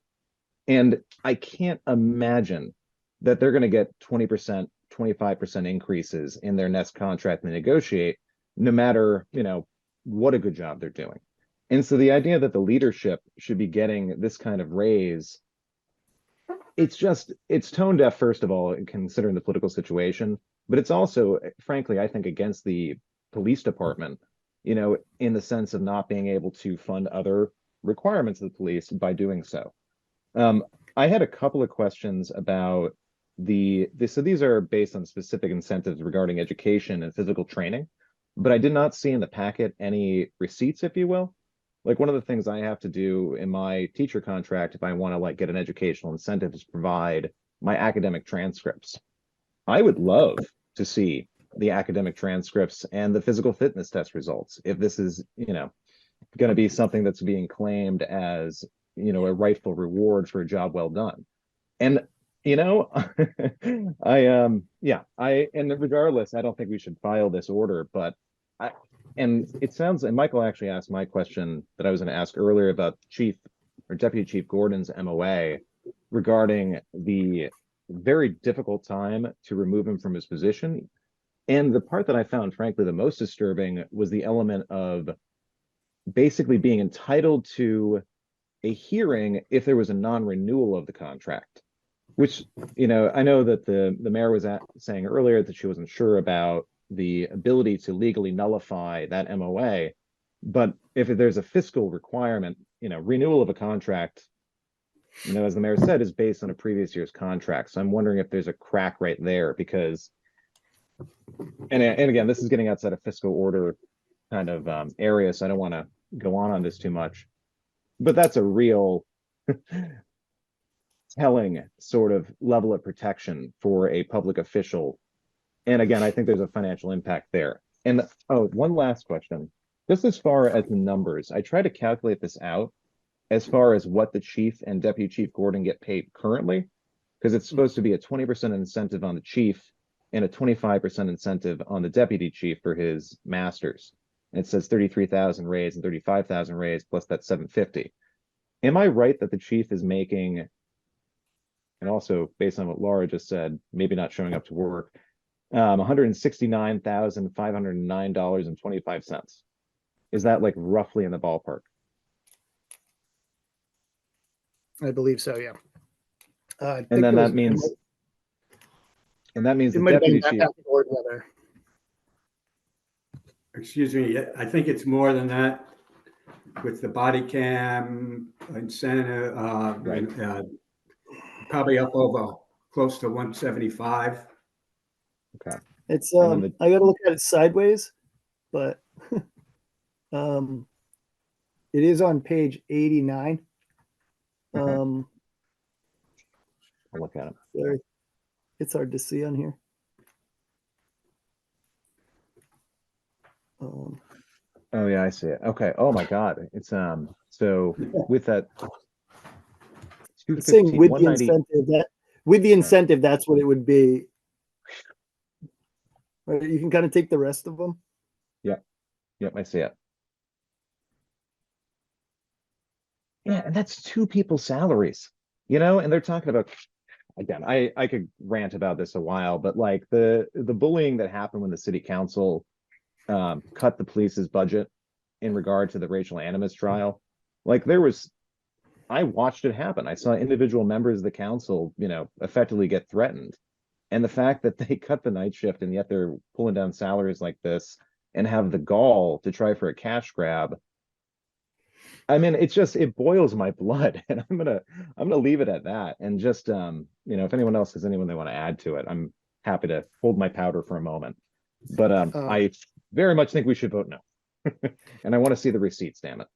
And I can't imagine that they're going to get 20%, 25% increases in their next contract they negotiate, no matter, what a good job they're doing. And so the idea that the leadership should be getting this kind of raise, it's tone deaf, first of all, considering the political situation, but it's also, frankly, I think against the police department, in the sense of not being able to fund other requirements of the police by doing so. I had a couple of questions about so these are based on specific incentives regarding education and physical training, but I did not see in the packet any receipts, if you will. Like one of the things I have to do in my teacher contract, if I want to like get an educational incentive, is provide my academic transcripts. I would love to see the academic transcripts and the physical fitness test results. If this is, going to be something that's being claimed as, a rightful reward for a job well done. And, and regardless, I don't think we should file this order, but and it sounds, and Michael actually asked my question that I was going to ask earlier about Chief or Deputy Chief Gordon's MOA regarding the very difficult time to remove him from his position. And the part that I found, frankly, the most disturbing was the element of basically being entitled to a hearing if there was a non-renewal of the contract, which, I know that the mayor was saying earlier that she wasn't sure about the ability to legally nullify that MOA. But if there's a fiscal requirement, renewal of a contract, as the mayor said, is based on a previous year's contract. So I'm wondering if there's a crack right there because, and again, this is getting outside of fiscal order kind of area, so I don't want to go on this too much. But that's a real telling sort of level of protection for a public official. And again, I think there's a financial impact there. And one last question. Just as far as the numbers, I try to calculate this out as far as what the chief and Deputy Chief Gordon get paid currently, because it's supposed to be a 20% incentive on the chief and a 25% incentive on the deputy chief for his masters. And it says 33,000 raise and 35,000 raise plus that 750. Am I right that the chief is making, and also based on what Laura just said, maybe not showing up to work, $169,509.25? Is that like roughly in the ballpark? I believe so, yeah. And then that means the deputy chief. Excuse me, I think it's more than that with the body cam incentive, Right. Probably up over close to 175. Okay. It's And then I gotta look at it sideways, but it is on page 89. Okay. I'll look at it. Sorry. It's hard to see on here. Oh yeah, I see it. Okay. Oh my God. It's so with that It's saying 215, with the 190. incentive that's what it would be. Right, you can kind of take the rest of them. Yep, I see it. Yeah, and that's two people's salaries, and they're talking about, again, I could rant about this a while, but like the bullying that happened when the city council cut the police's budget in regard to the racial animus trial. Like I watched it happen. I saw individual members of the council, effectively get threatened. And the fact that they cut the night shift and yet they're pulling down salaries like this and have the gall to try for a cash grab. I mean, it boils my blood, and I'm gonna leave it at that. And just if anyone else has anyone they want to add to it, I'm happy to hold my powder for a moment. But I very much think we should vote no. And I want to see the receipts, damn it.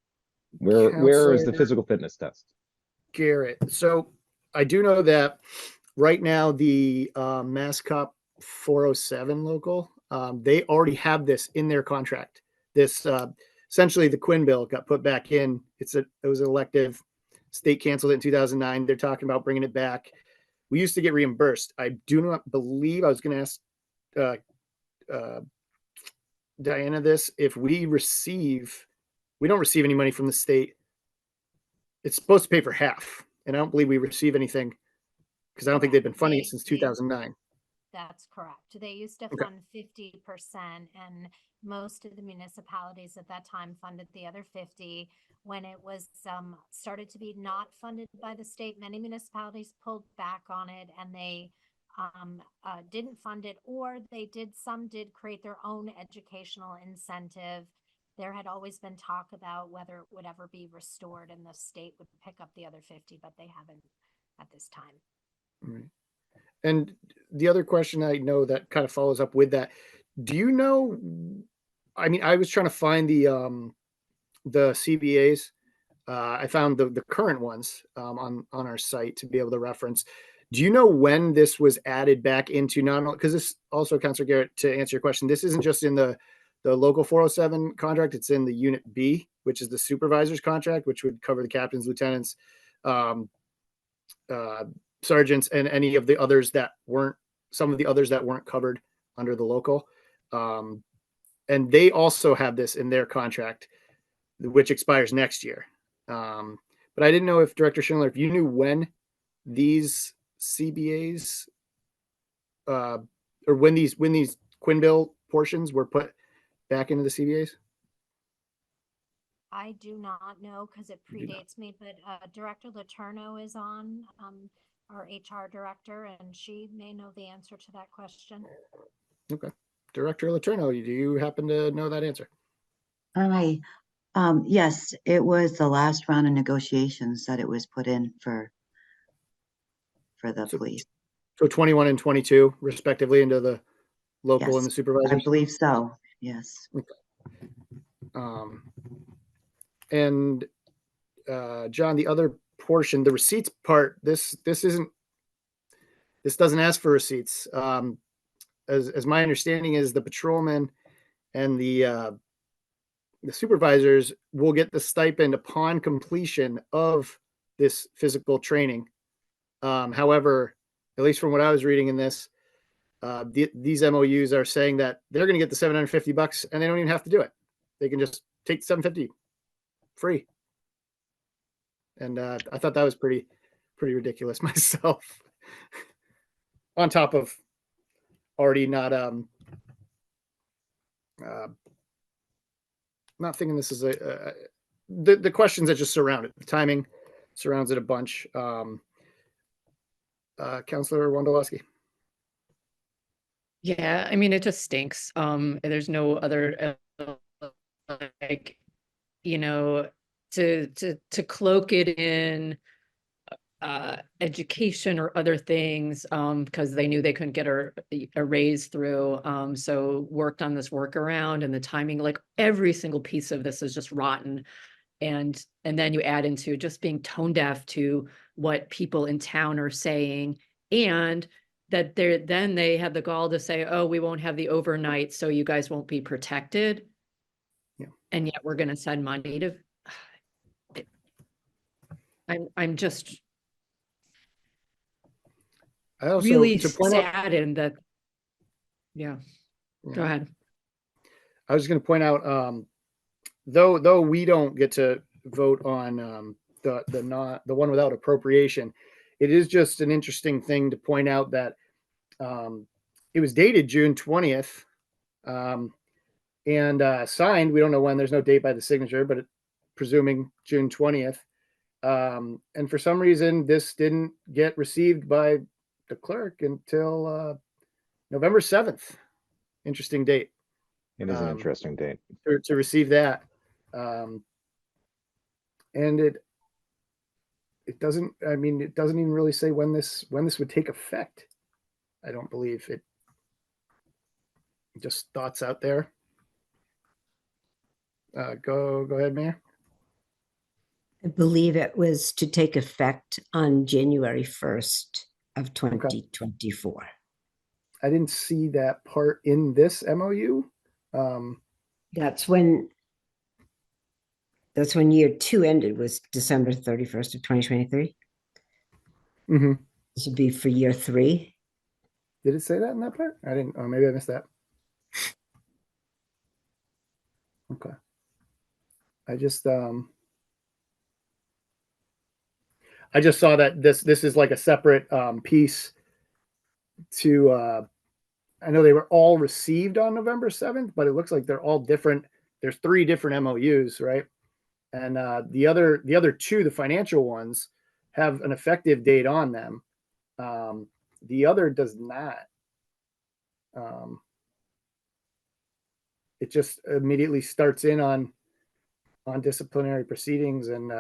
Where is the physical fitness test? Garrett. So I do know that right now the Mass Cop 407 local, they already have this in their contract. This essentially the Quinn bill got put back in. It was an elective. State canceled it in 2009. They're talking about bringing it back. we used to get reimbursed. I do not believe, I was going to ask Diana this, if we don't receive any money from the state. It's supposed to pay for half, and I don't believe we receive anything because I don't think they've been funding it since 2009. That's correct. They used to Okay. fund 50%, and most of the municipalities at that time funded the other 50. When it was started to be not funded by the state, many municipalities pulled back on it, and they didn't fund it, or some did create their own educational incentive. There had always been talk about whether it would ever be restored and the state would pick up the other 50, but they haven't at this time. Right. And the other question I know that kind of follows up with that, do you know, I mean, I was trying to find the CBAs. I found the current ones on our site to be able to reference. Do you know when this was added back into, not only, because this also, Councilor Garrett, to answer your question, this isn't just in the local 407 contract, it's in the unit B, which is the supervisor's contract, which would cover the captains, lieutenants, sergeants, and any of the others that weren't, some of the others that weren't covered under the local. And they also have this in their contract, which expires next year. But I didn't know if Director Schindler, if you knew when these CBAs, or when these Quinn bill portions were put back into the CBAs. I do not know because it predates me, but Director Letourneau is on, our HR director, and she may know the answer to that question. Okay. Director Letourneau, do you happen to know that answer? Hi. Yes, it was the last round of negotiations that it was put in for the police. So 21 and 22 respectively into the local Yes, and the supervisors? I believe so, yes. Okay. And John, the other portion, the receipts part, this doesn't ask for receipts. As my understanding is, the patrolmen and the supervisors will get the stipend upon completion of this physical training. However, at least from what I was reading in this, these MOUs are saying that they're going to get the $750 and they don't even have to do it. They can just take the $750 free. And I thought that was pretty ridiculous myself. On top of already not thinking this is the questions that just surround it. The timing surrounds it a bunch. Councilor Wondolowski. Yeah, I mean, it just stinks. There's no other, like, you know, to cloak it in education or other things, because they knew they couldn't get a raise through. So worked on this workaround, and the timing, like every single piece of this is just rotten. And then you add into just being tone deaf to what people in town are saying, and that then they have the gall to say, oh, we won't have the overnight, so you guys won't be protected. Yeah. And yet we're going to send money to, I'm just I also, really to point out, saddened that, go ahead. I was going to point out, though we don't get to vote on the one without appropriation, it is just an interesting thing to point out that it was dated June 20th and signed. We don't know when. There's no date by the signature, but presuming June 20th. And for some reason, this didn't get received by the clerk until November 7th. Interesting date. It is an interesting date to receive that. And it doesn't, I mean, it doesn't even really say when this would take effect. I don't believe it. Just thoughts out there. Go ahead, Mayor. I believe it was to take effect on January 1st of 2024. I didn't see that part in this MOU. That's when year 2 ended, was December 31st of 2023. Mm-hmm. This would be for year 3. Did it say that in that part? I didn't. Oh, maybe I missed that. Okay. I just saw that this is like a separate piece to I know they were all received on November 7th, but it looks like they're all different. There's 3 different MOUs, right? And the other 2, the financial ones, have an effective date on them. The other does not. It just immediately starts in on disciplinary proceedings and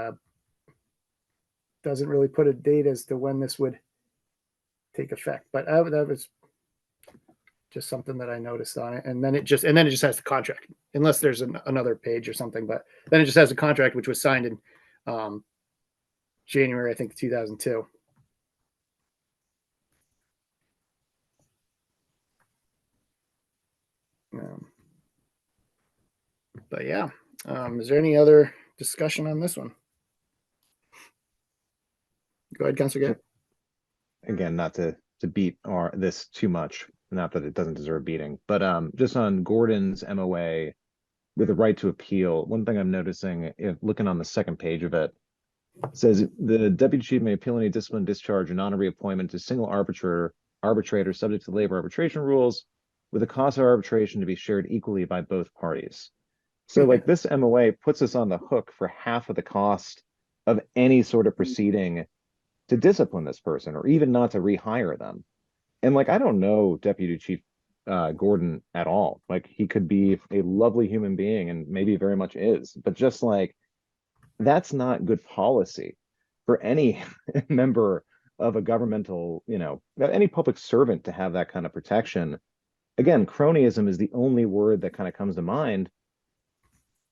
doesn't really put a date as to when this would take effect. But that was just something that I noticed on it. And then it just has the contract, unless there's another page or something. But then it just has a contract which was signed in January, I think, 2002. But yeah, is there any other discussion on this one? Go ahead, Councilor Garrett. Again, not to beat this too much, not that it doesn't deserve beating, but just on Gordon's MOA with the right to appeal, one thing I'm noticing, if looking on the second page of it, says the deputy chief may appeal any discipline, discharge, or non-reappointment to single arbitrator subject to labor arbitration rules, with the cost of arbitration to be shared equally by both parties. So like this MOA puts us on the hook for half of the cost of any sort of proceeding to discipline this person, or even not to rehire them. And like, I don't know Deputy Chief Gordon at all. Like, he could be a lovely human being, and maybe very much is, but just like, that's not good policy for any member of a governmental, any public servant to have that kind of protection. Again, cronyism is the only word that kind of comes to mind.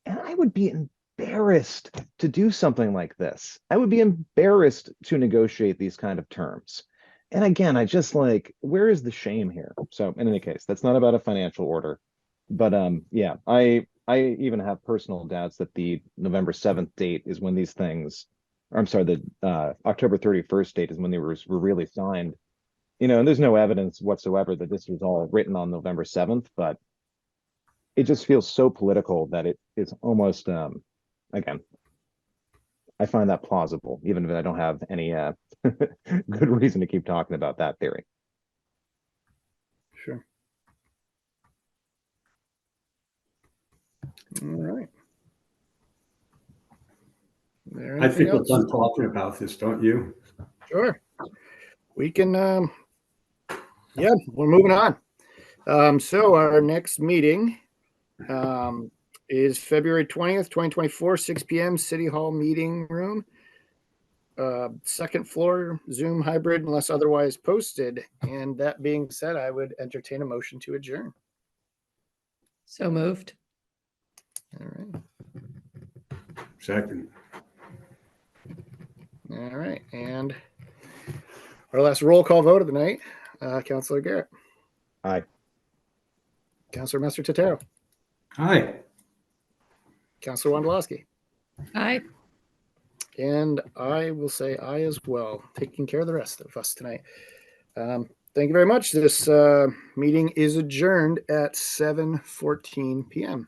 And I would be embarrassed to do something like this. I would be embarrassed to negotiate these kind of terms. And again, I just like, where is the shame here? So in any case, that's not about a financial order. But yeah, I even have personal doubts that the November 7th date is when these things, or I'm sorry, the October 31st date is when they were really signed. And there's no evidence whatsoever that this was all written on November 7th, but it just feels so political that it is almost, again, I find that plausible, even if I don't have any good reason to keep talking about that theory. Sure. All right. I think we're done talking about this, don't you? Sure. We can, yeah, we're moving on. So our next meeting is February 20th, 2024, 6 p.m. City Hall meeting room. Second floor, Zoom hybrid, unless otherwise posted. And that being said, I would entertain a motion to adjourn. So moved. All right. Second. All right. And our last roll call vote of the night, Councilor Garrett. Aye. Councilor Master Tataro. Aye. Councilor Wondolowski. Aye. And I will say aye as well, taking care of the rest of us tonight. Thank you very much. This meeting is adjourned at 7:14 p.m.